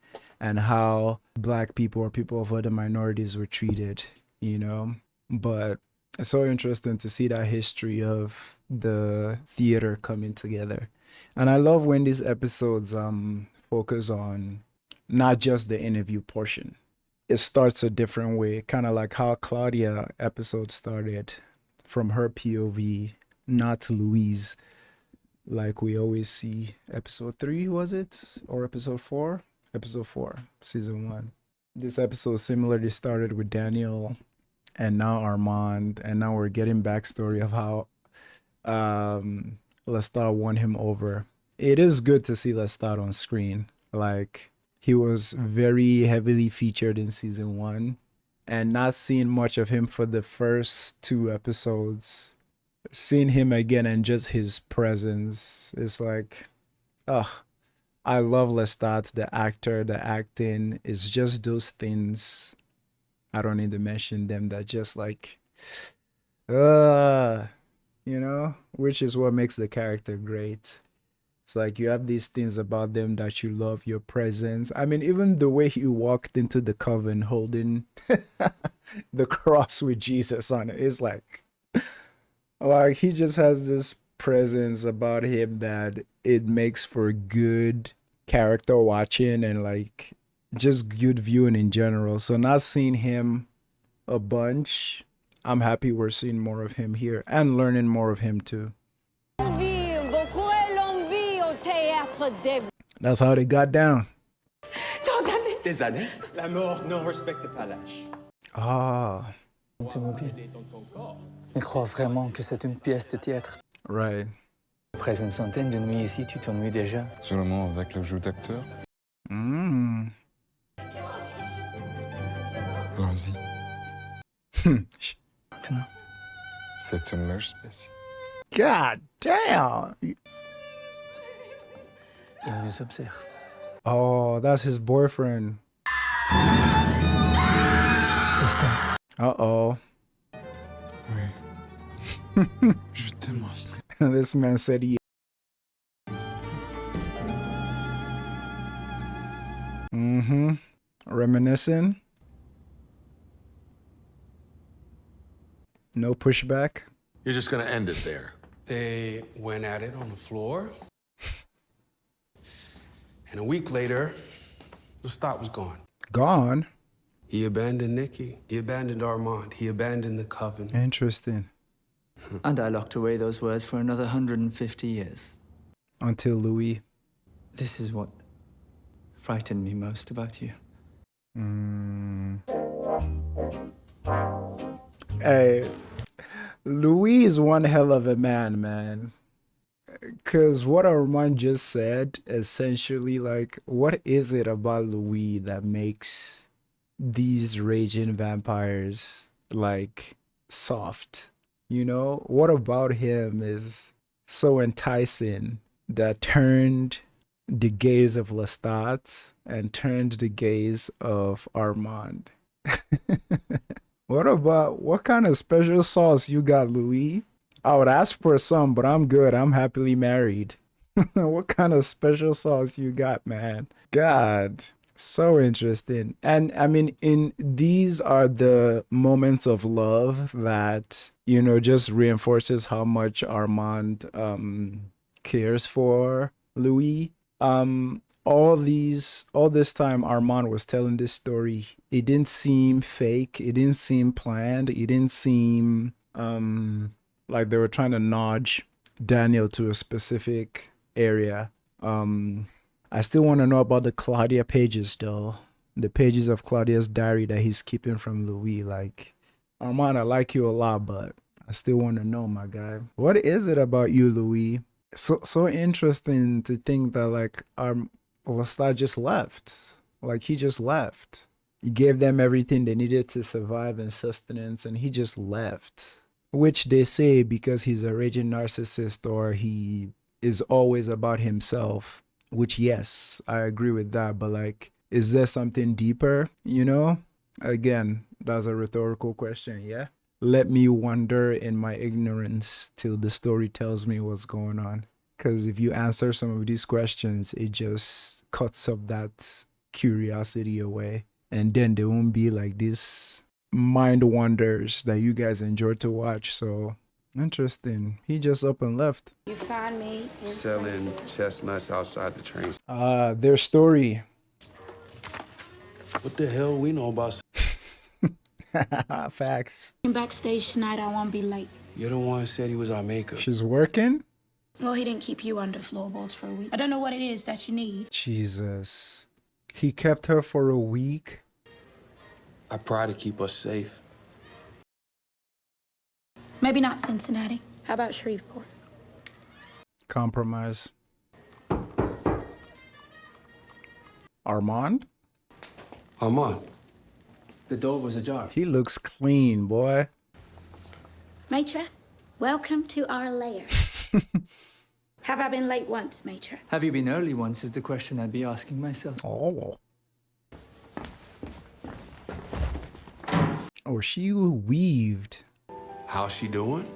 and how black people or people of other minorities were treated, you know. But it's so interesting to see that history of the theater coming together. And I love when these episodes focus on not just the interview portion. It starts a different way, kind of like how Claudia episode started from her POV, not Louise, like we always see. Episode 3, was it? Or episode 4? Episode 4, season 1. This episode similarly started with Daniel and now Armand, and now we're getting backstory of how Lestat won him over. It is good to see Lestat on screen. Like, he was very heavily featured in season 1, and not seeing much of him for the first 2 episodes. Seeing him again and just his presence is like, I love Lestat, the actor, the acting. It's just those things, I don't need to mention them, that just like, you know, which is what makes the character great. It's like you have these things about them that you love, your presence. I mean, even the way he walked into the coven holding the cross with Jesus on it is like he just has this presence about him that it makes for good character watching and like just good viewing in general. So not seeing him a bunch, I'm happy we're seeing more of him here and learning more of him too. That's how they got down. Des années? La mort ne respecte pas l'âge. Ah. T'es mobile. Il croit vraiment que c'est une pièce de théâtre. Right. Après une centaine de nuits ici, tu t'ennuies déjà. Seulement avec le jeu d'acteur. Allons-y. Maintenant. C'est une loge spéciale. God damn. Il nous observe. Oh, that's his boyfriend. Uh-oh. Oui. Je t'aime aussi. This man said he... Reminiscing. No pushback. You're just gonna end it there. They went at it on the floor. And a week later, Lestat was gone. Gone? He abandoned Nikki. He abandoned Armand. He abandoned the coven. Interesting. And I locked away those words for another 150 years. Until Louis. This is what frightened me most about you. Hey, Louis is one hell of a man. Because what Armand just said, essentially, like, what is it about Louis that makes these raging vampires, like, soft? You know, what about him is so enticing that turned the gaze of Lestat and turned the gaze of Armand? What kind of special sauce you got, Louis? I would ask for some, but I'm good. I'm happily married. What kind of special sauce you got, man? God, so interesting. And I mean, these are the moments of love that, you know, just reinforces how much Armand cares for Louis. All this time Armand was telling this story, it didn't seem fake. It didn't seem planned. It didn't seem like they were trying to nudge Daniel to a specific area. I still want to know about the Claudia pages, though. The pages of Claudia's diary that he's keeping from Louis. Like, Armand, I like you a lot, but I still want to know, my guy. What is it about you, Louis? So interesting to think that, like, Lestat just left. Like, he just left. He gave them everything they needed to survive and sustenance, and he just left. Which they say because he's a raging narcissist or he is always about himself. Which, yes, I agree with that. But, like, is there something deeper, you know? Again, that's a rhetorical question, yeah? Let me wonder in my ignorance till the story tells me what's going on. Because if you answer some of these questions, it just cuts up that curiosity away. And then there won't be like these mind wonders that you guys enjoy to watch. So, interesting. He just up and left. You find me Selling chestnuts outside the train. Their story. What the hell we know about? Facts. backstage tonight. I won't be late. You're the one who said he was our maker. She's working? Well, he didn't keep you under floorboards for a week. I don't know what it is that you need. Jesus. He kept her for a week? I try to keep us safe. Maybe not Cincinnati. How about Shreveport? Compromise. Armand? Armand. The door was ajar. He looks clean, boy. Maitre, welcome to our lair. Have I been late once, Maitre? Have you been early once is the question I'd be asking myself. Oh. Oh, she weaved. How's she doing?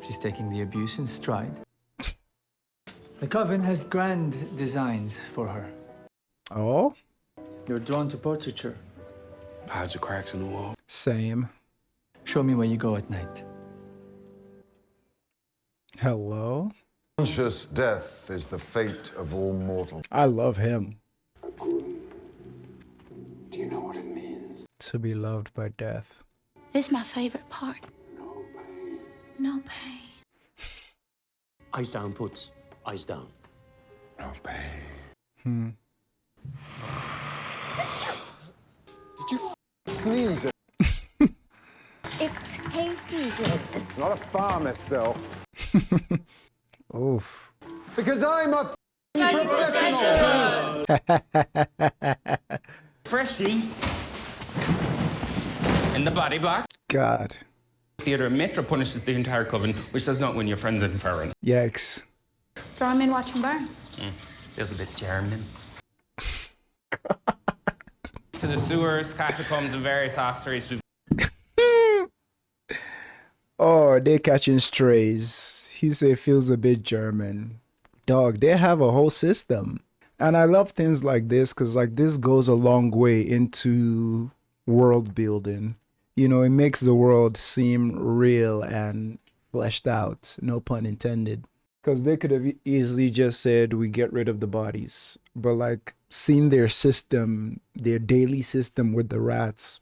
She's taking the abuse in stride. The Coven has grand designs for her. Oh? You're drawn to portraiture. Hides the cracks in the wall. Same. Show me where you go at night. Hello? Conscious death is the fate of all mortals. I love him. Do you know what it means? To be loved by death. This is my favorite part. No pain. Eyes down, Puts. Eyes down. No pain. Did you sneeze it? It's hay season. It's not a farmer still. Oof. Because I'm a professional. Freshie in the body box. God. Theater Metro punishes the entire coven, which does not win your friends in foreign. Yikes. Throw him in, watch him burn. Feels a bit German. To the sewers, catacombs, and various ossuaries. Oh, they catching strays. He said feels a bit German. Dog, they have a whole system. And I love things like this because like this goes a long way into world building. You know, it makes the world seem real and fleshed out, no pun intended. Because they could have easily just said we get rid of the bodies. But like seeing their system, their daily system with the rats,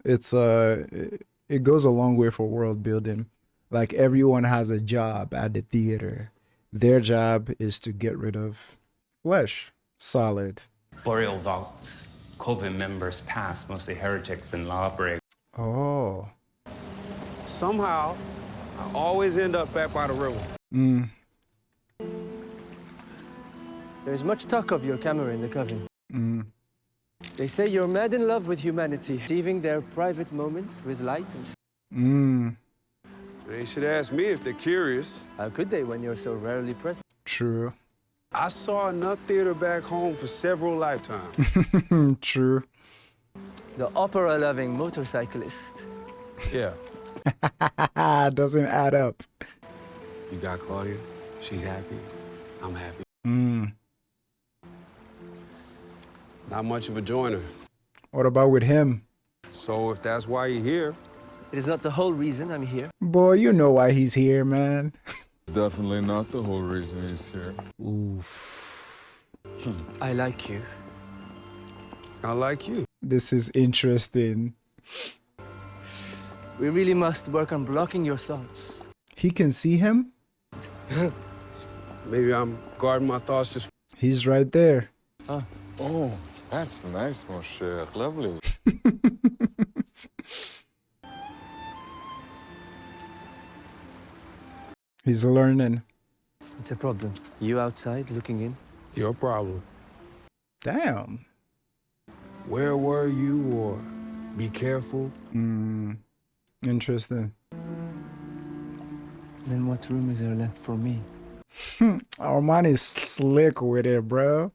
it goes a long way for world building. Like everyone has a job at the theater. Their job is to get rid of flesh. Solid. Burial vaults. Coven members past, mostly heretics and lawbreakers. Oh. Somehow, I always end up back by the river. There's much talk of your camera in the coven. They say you're mad in love with humanity, leaving their private moments with light and They should ask me if they're curious. How could they when you're so rarely present? True. I saw enough theater back home for several lifetimes. True. The opera-loving motorcyclist. Yeah. Doesn't add up. You got Claudia. She's happy. I'm happy. Not much of a joiner. What about with him? So if that's why you're here. It is not the whole reason I'm here. Boy, you know why he's here, man. Definitely not the whole reason he's here. Oof. I like you. I like you. This is interesting. We really must work on blocking your thoughts. He can see him? Maybe I'm guarding my thoughts just... He's right there. Oh, that's nice, mon cher. Lovely. He's learning. It's a problem. You outside looking in? Your problem. Damn. Where were you, or be careful? Interesting. Then what room is there left for me? Armand is slick with it, bro.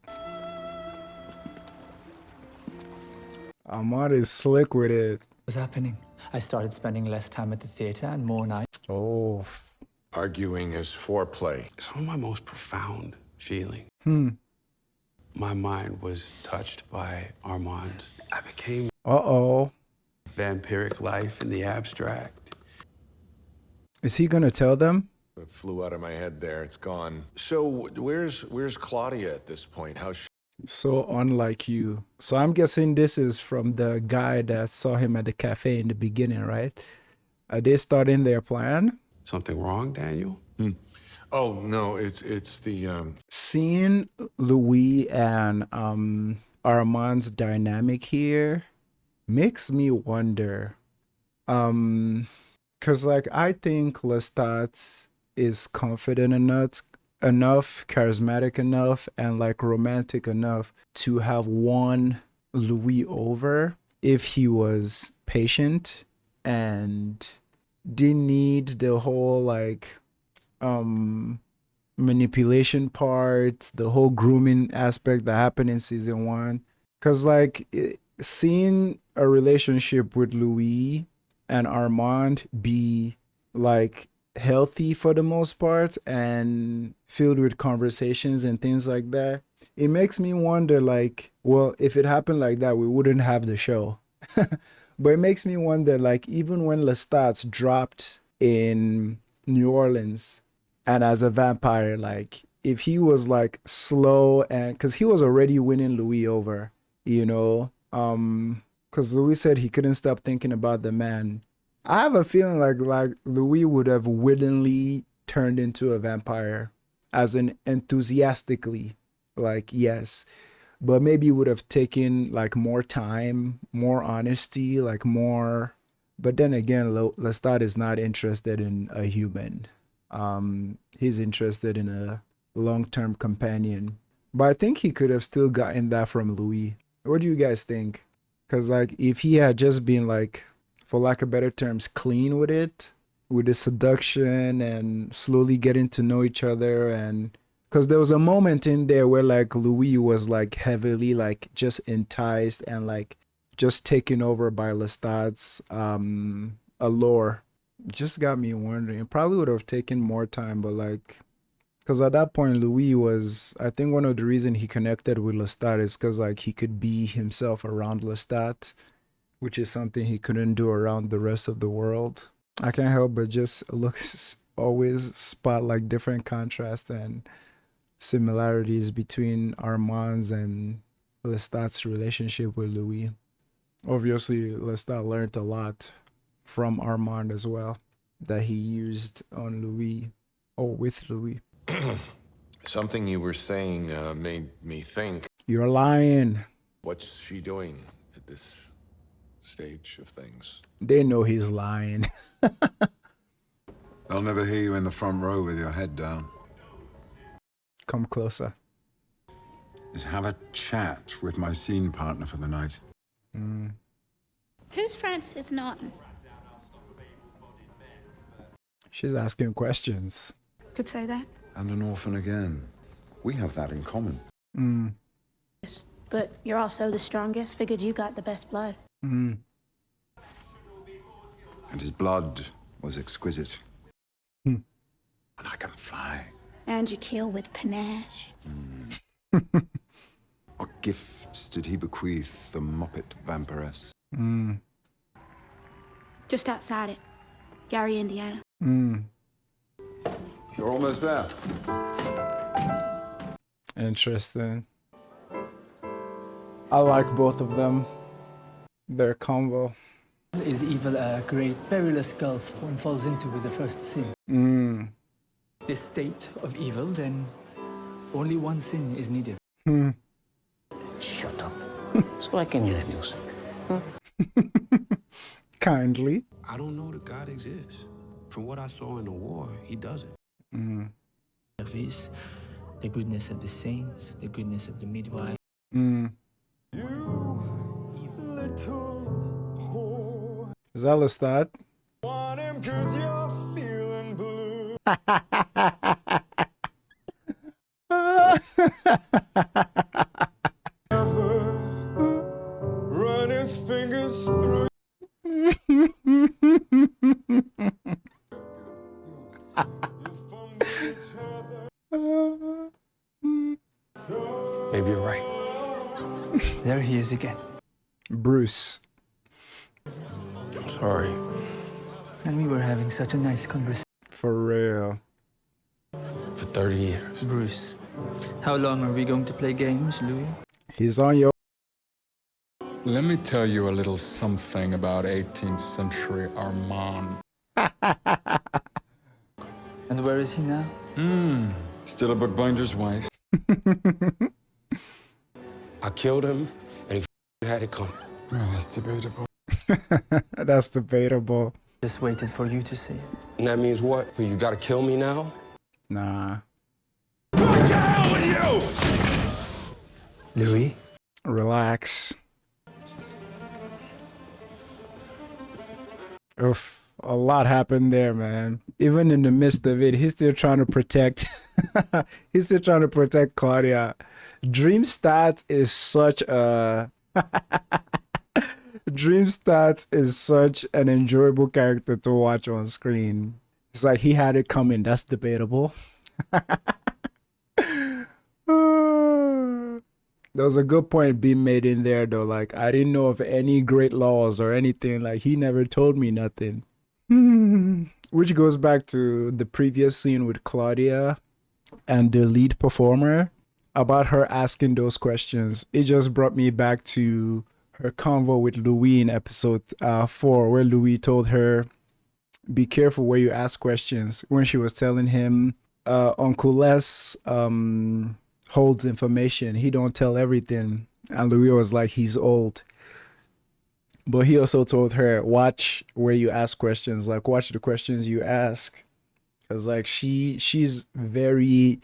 Armand is slick with it. What's happening? I started spending less time at the theater and more nights. Oh. Arguing is foreplay. Some of my most profound feeling. My mind was touched by Armand's. I became vampiric life in the abstract. Is he gonna tell them? It flew out of my head there. It's gone. So where's Claudia at this point? How's she? So unlike you. So I'm guessing this is from the guy that saw him at the cafe in the beginning, right? Are they starting their plan? Something wrong, Daniel? Oh no, it's the Seeing Louis and Armand's dynamic here makes me wonder. Cause like I think Lestat is confident enough, charismatic enough, and like romantic enough to have won Louis over if he was patient and didn't need the whole like manipulation part, the whole grooming aspect that happened in season 1. Cause like seeing a relationship with Louis and Armand be like healthy for the most part and filled with conversations and things like that, it makes me wonder like, well, if it happened like that, we wouldn't have the show. But it makes me wonder like, even when Lestat dropped in New Orleans and as a vampire, like if he was like slow, and because he was already winning Louis over, you know, because Louis said he couldn't stop thinking about the man. I have a feeling like Louis would have willingly turned into a vampire, as in enthusiastically, like yes, but maybe would have taken like more time, more honesty, like more. But then again, Lestat is not interested in a human. He's interested in a long-term companion. But I think he could have still gotten that from Louis. What do you guys think? Because like if he had just been like, for lack of better terms, clean with it, with the seduction and slowly getting to know each other, and because there was a moment in there where like Louis was like heavily like just enticed and like just taken over by Lestat's allure. Just got me wondering. It probably would have taken more time, but like Because at that point, Louis was, I think one of the reasons he connected with Lestat is because like he could be himself around Lestat, which is something he couldn't do around the rest of the world. I can't help but just always spot like different contrasts and similarities between Armand's and Lestat's relationship with Louis. Obviously, Lestat learned a lot from Armand as well that he used on Louis or with Louis. Something you were saying made me think. You're lying. What's she doing at this stage of things? They know he's lying. They'll never hear you in the front row with your head down. Come closer. Is have a chat with my scene partner for the night. Who's Frances Norton? She's asking questions. Could say that. And an orphan again. We have that in common. But you're also the strongest. Figured you got the best blood. And his blood was exquisite. And I can fly. And you kill with panache. What gifts did he bequeath the Moppet vampiress? Just outside it. Gary, Indiana. You're almost there. Interesting. I like both of them. Their combo. Is evil a great perilous gulf one falls into with the first sin? This state of evil, then only one sin is needed. Shut up. So I can hear the music. Kindly. I don't know that God exists. From what I saw in the war, he doesn't. Is the goodness of the saints, the goodness of the midwife. Is that Lestat? Run his fingers through. Maybe you're right. There he is again. Bruce. I'm sorry. And we were having such a nice conversation. For real. For 30 years. Bruce, how long are we going to play games, Louis? He's on your... Let me tell you a little something about 18th century Armand. And where is he now? Still a bookbinder's wife. I killed him, and he had it coming. Well, that's debatable. That's debatable. Just waited for you to say it. And that means what? You gotta kill me now? Nah. What the hell with you? Louis? Relax. Oof. A lot happened there, man. Even in the midst of it, he's still trying to protect. He's still trying to protect Claudia. Dreamstat is such a... Dreamstat is such an enjoyable character to watch on screen. It's like he had it coming. That's debatable. There was a good point being made in there, though. Like, I didn't know of any great laws or anything. Like, he never told me nothing. Which goes back to the previous scene with Claudia and the lead performer about her asking those questions. It just brought me back to her convo with Louis in episode 4, where Louis told her, be careful where you ask questions. When she was telling him, Uncle Les holds information. He don't tell everything. And Louis was like, he's old. But he also told her, watch where you ask questions. Like, watch the questions you ask. Because, like, she's very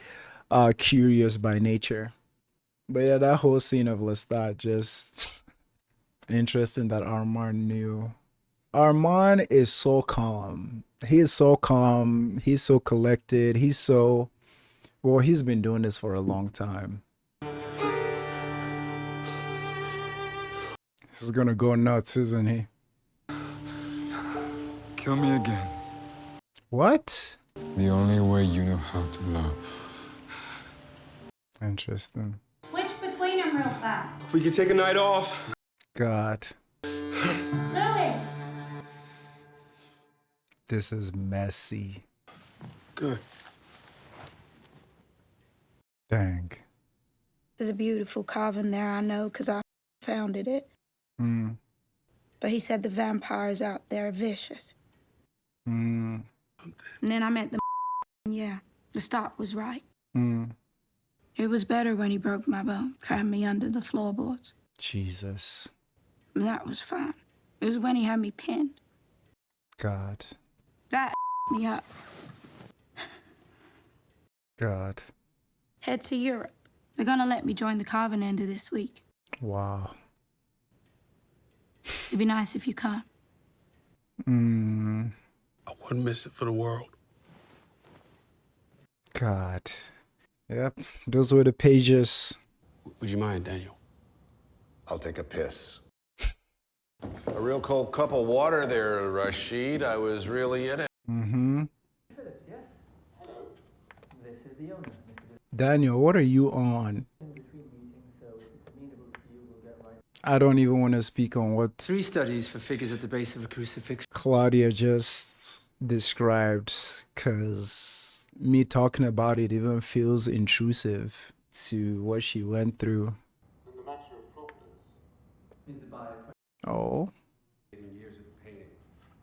curious by nature. But yeah, that whole scene of Lestat, just interesting that Armand knew. Armand is so calm. He is so calm. He's so collected. He's so... Well, he's been doing this for a long time. This is gonna go nuts, isn't he? Kill me again. What? The only way you know how to love. Interesting. Switch between them real fast. We could take a night off. God. Louis! This is messy. Good. Dang. There's a beautiful carving there, I know, because I founded it. But he said the vampires out there are vicious. And then I met the yeah, Lestat was right. It was better when he broke my bone, crammed me under the floorboards. Jesus. That was fine. It was when he had me pinned. God. That me up. God. Head to Europe. They're gonna let me join the carving end of this week. Wow. It'd be nice if you come. I wouldn't miss it for the world. God. Yep. Those were the pages. Would you mind, Daniel? I'll take a piss. A real cold cup of water there, Rashid. I was really in it. Daniel, what are you on? I don't even want to speak on what 3 studies for figures at the base of a crucifixion. Claudia just described, because me talking about it even feels intrusive to what she went through. Oh. Years of painting.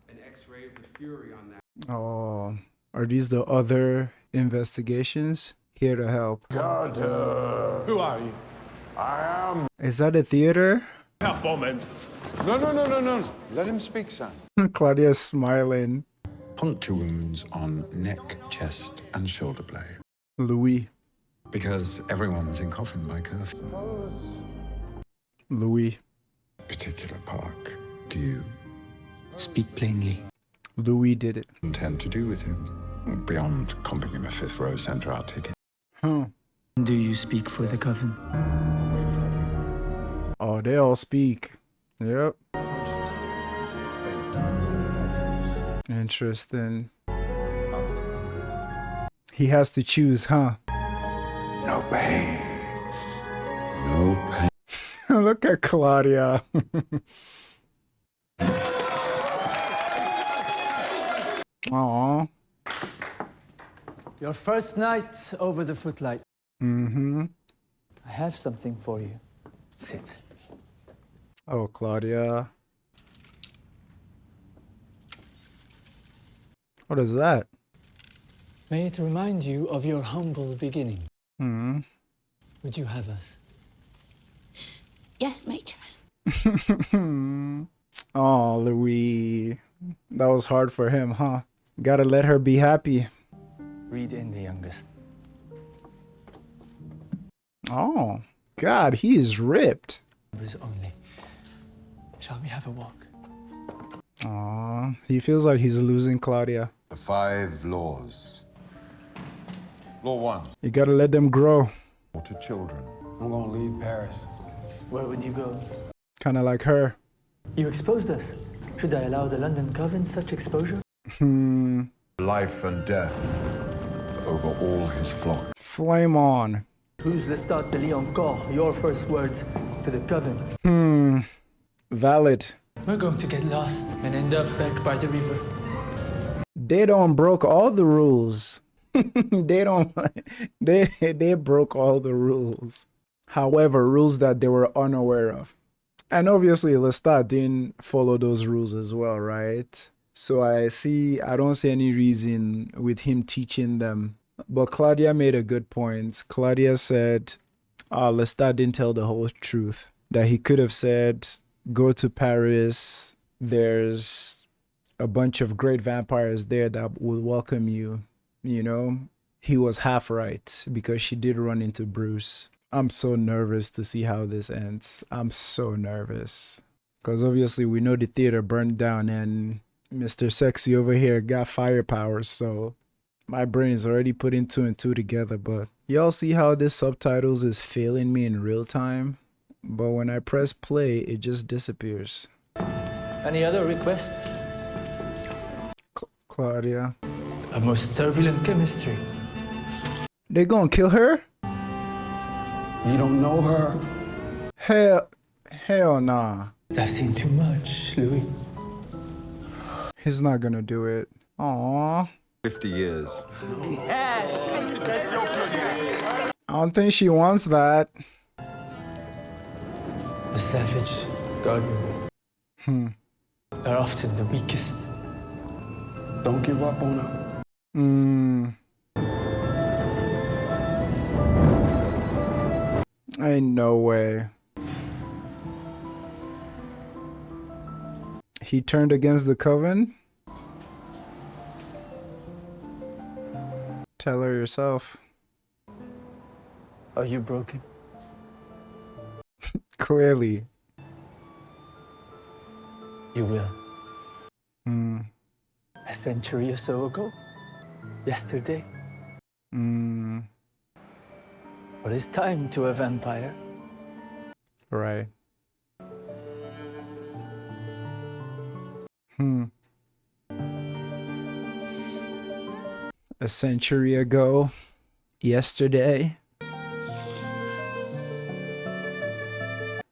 An X-ray of the fury on that. Oh. Are these the other investigations? Here to help. God, Who are you? I am. Is that a theater? Performance. No. Let him speak, son. Claudia's smiling. Puncture wounds on neck, chest, and shoulder blade. Louis. Because everyone was in coffin by curfew. Louis. Particular park. Do you speak plainly? Louis did it. Intend to do with him? Beyond comping him a 5th row center out ticket. Do you speak for the coven? Oh, they all speak. Yep. Interesting. He has to choose, huh? No pain. No pain. Look at Claudia. Aww. Your first night over the footlight. I have something for you. Sit. Oh, Claudia. What is that? May it remind you of your humble beginning. Would you have us? Yes, Major. Oh, Louis. That was hard for him, huh? Gotta let her be happy. Read in the youngest. Oh, God, he is ripped. Only. Shall we have a walk? Aw, he feels like he's losing Claudia. The 5 laws. Law 1. You gotta let them grow. To children. I'm gonna leave Paris. Where would you go? Kinda like her. You exposed us. Should I allow the London Coven such exposure? Life and death over all his flock. Flame on. Who's Lestat du Lioncourt? Your first words to the Coven. Valid. We're going to get lost and end up back by the river. They don't broke all the rules. They broke all the rules. However, rules that they were unaware of. And obviously Lestat didn't follow those rules as well, right? So I don't see any reason with him teaching them. But Claudia made a good point. Claudia said, Lestat didn't tell the whole truth. That he could have said, go to Paris. There's a bunch of great vampires there that will welcome you. You know, he was half right because she did run into Bruce. I'm so nervous to see how this ends. I'm so nervous. Because obviously we know the theater burned down and Mr. Sexy over here got fire powers. So my brain is already putting 2 and 2 together. But y'all see how this subtitles is failing me in real time? But when I press play, it just disappears. Any other requests? Claudia. A most turbulent chemistry. They gonna kill her? You don't know her. Hell nah. I've seen too much, Louis. He's not gonna do it. Aww. 50 years. I don't think she wants that. The savage garden are often the weakest. Don't give up on her. Ain't no way. He turned against the coven? Tell her yourself. Are you broken? Clearly. You will. A century or so ago? Yesterday? What is time to a vampire? Right. A century ago, yesterday.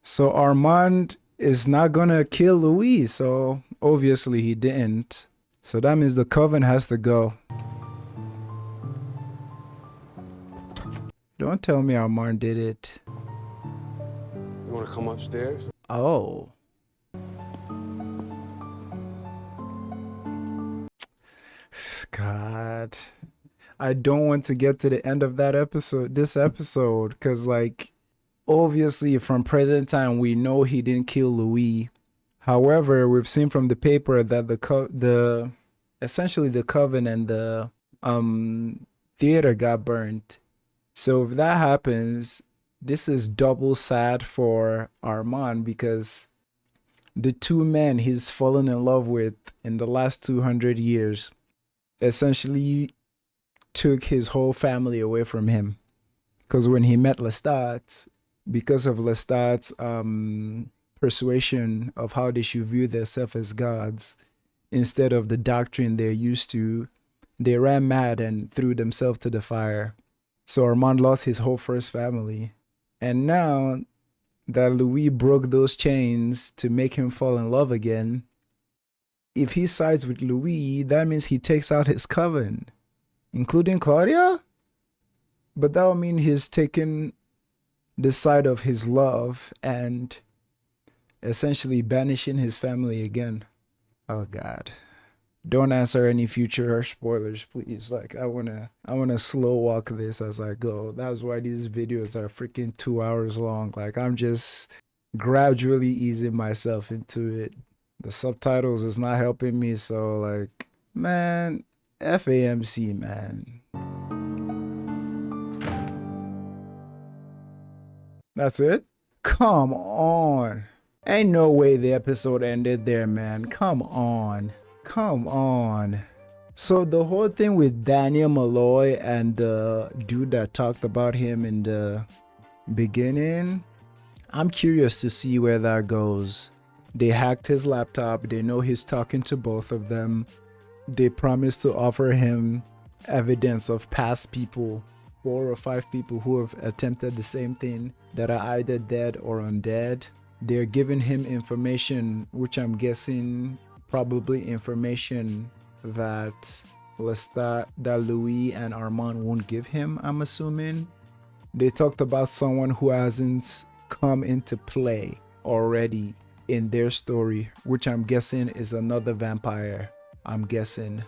So Armand is not gonna kill Louis, so obviously he didn't. So that means the coven has to go. Don't tell me Armand did it. You want to come upstairs? Oh. God. I don't want to get to the end of that episode, this episode, because like, obviously from present time, we know he didn't kill Louis. However, we've seen from the paper that essentially the coven and the theater got burnt. So if that happens, this is double sad for Armand, because the two men he's fallen in love with in the last 200 years essentially took his whole family away from him. Because when he met Lestat, because of Lestat's persuasion of how they should view themselves as gods, instead of the doctrine they're used to, they ran mad and threw themselves to the fire. So Armand lost his whole first family. And now that Louis broke those chains to make him fall in love again, if he sides with Louis, that means he takes out his coven, including Claudia? But that would mean he's taken the side of his love and essentially banishing his family again. Oh God. Don't answer any future spoilers, please. Like, I wanna slow walk this as I go. That's why these videos are freaking 2 hours long. Like, I'm just gradually easing myself into it. The subtitles is not helping me, so like, man, FAMC, man. That's it? Come on. Ain't no way the episode ended there, man. Come on. Come on. So the whole thing with Daniel Molloy and the dude that talked about him in the beginning, I'm curious to see where that goes. They hacked his laptop. They know he's talking to both of them. They promised to offer him evidence of past people, 4 or 5 people who have attempted the same thing that are either dead or undead. They're giving him information, which I'm guessing probably information that Lestat, that Louis and Armand won't give him, I'm assuming. They talked about someone who hasn't come into play already in their story, which I'm guessing is another vampire. I'm guessing.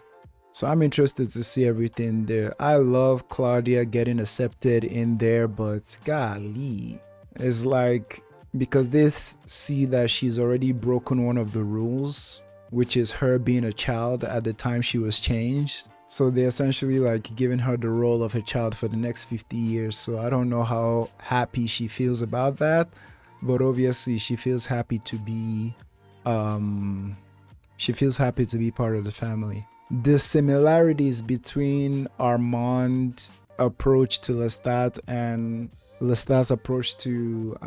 So I'm interested to see everything there. I love Claudia getting accepted in there, but golly, it's like, because they see that she's already broken one of the rules, which is her being a child at the time she was changed. So they're essentially like giving her the role of a child for the next 50 years. So I don't know how happy she feels about that, but obviously she feels happy to be part of the family. The similarities between Armand's approach to Lestat and Lestat's approach to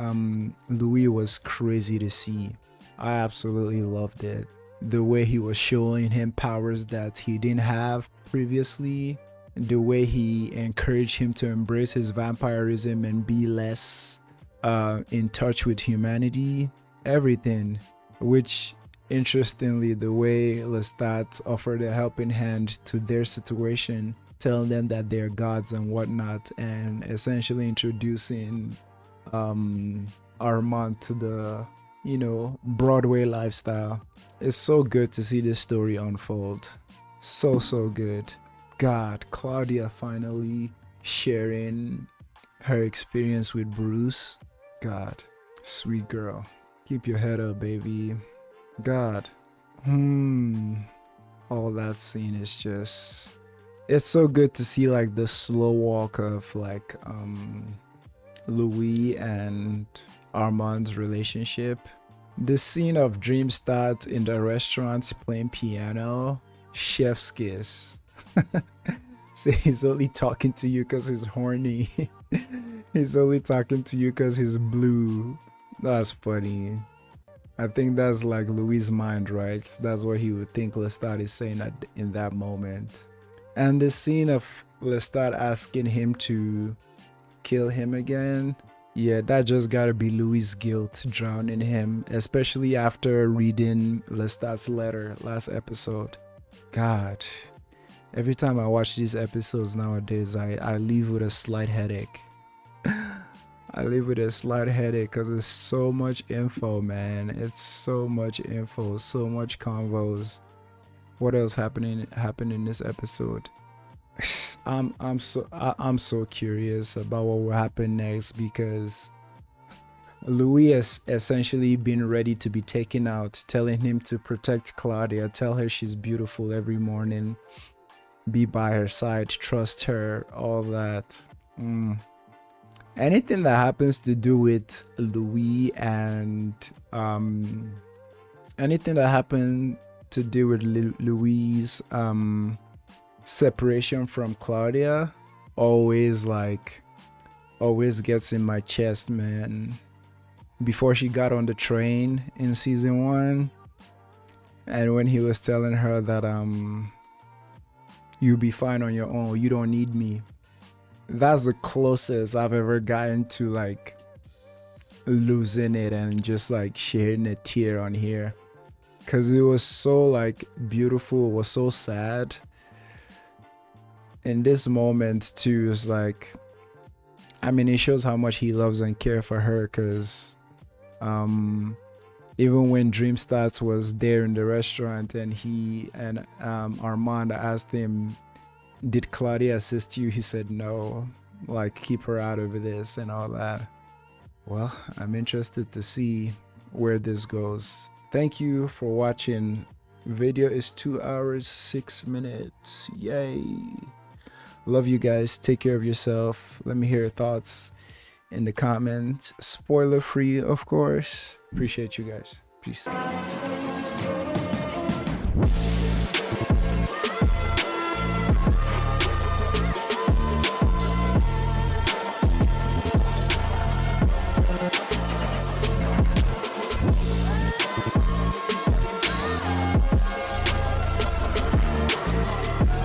Louis was crazy to see. I absolutely loved it. The way he was showing him powers that he didn't have previously, the way he encouraged him to embrace his vampirism and be less in touch with humanity, everything. Which, interestingly, the way Lestat offered a helping hand to their situation, telling them that they're gods and whatnot, and essentially introducing Armand to the, you know, Broadway lifestyle. It's so good to see this story unfold. So good. God, Claudia finally sharing her experience with Bruce. God, sweet girl. Keep your head up, baby. God. All that scene is just... It's so good to see like the slow walk of like Louis and Armand's relationship. The scene of Dreamstart in the restaurant playing piano. Chef's kiss. Say he's only talking to you because he's horny. He's only talking to you because he's blue. That's funny. I think that's like Louis' mind, right? That's what he would think Lestat is saying in that moment. And the scene of Lestat asking him to kill him again. Yeah, that just gotta be Louis' guilt drowning him, especially after reading Lestat's letter last episode. God, every time I watch these episodes nowadays, I leave with a slight headache. I leave with a slight headache because it's so much info, man. It's so much info, so much convos. What else happened in this episode? I'm so curious about what will happen next, because Louis has essentially been ready to be taken out, telling him to protect Claudia, tell her she's beautiful every morning, be by her side, trust her, all that. Anything that happens to do with Louis and anything that happened to do with Louis' separation from Claudia always gets in my chest, man. Before she got on the train in season 1, and when he was telling her that you'll be fine on your own, you don't need me. That's the closest I've ever gotten to like losing it and just like shedding a tear on here, because it was so like beautiful. It was so sad. In this moment too, it's like, I mean, it shows how much he loves and cares for her, because even when Dreamstart was there in the restaurant and he and Armand asked him, did Claudia assist you? He said no, like keep her out of this and all that. Well, I'm interested to see where this goes. Thank you for watching. Video is 2 hours 6 minutes. Yay. Love you guys. Take care of yourself. Let me hear your thoughts in the comments. Spoiler free, of course. Appreciate you guys. Peace.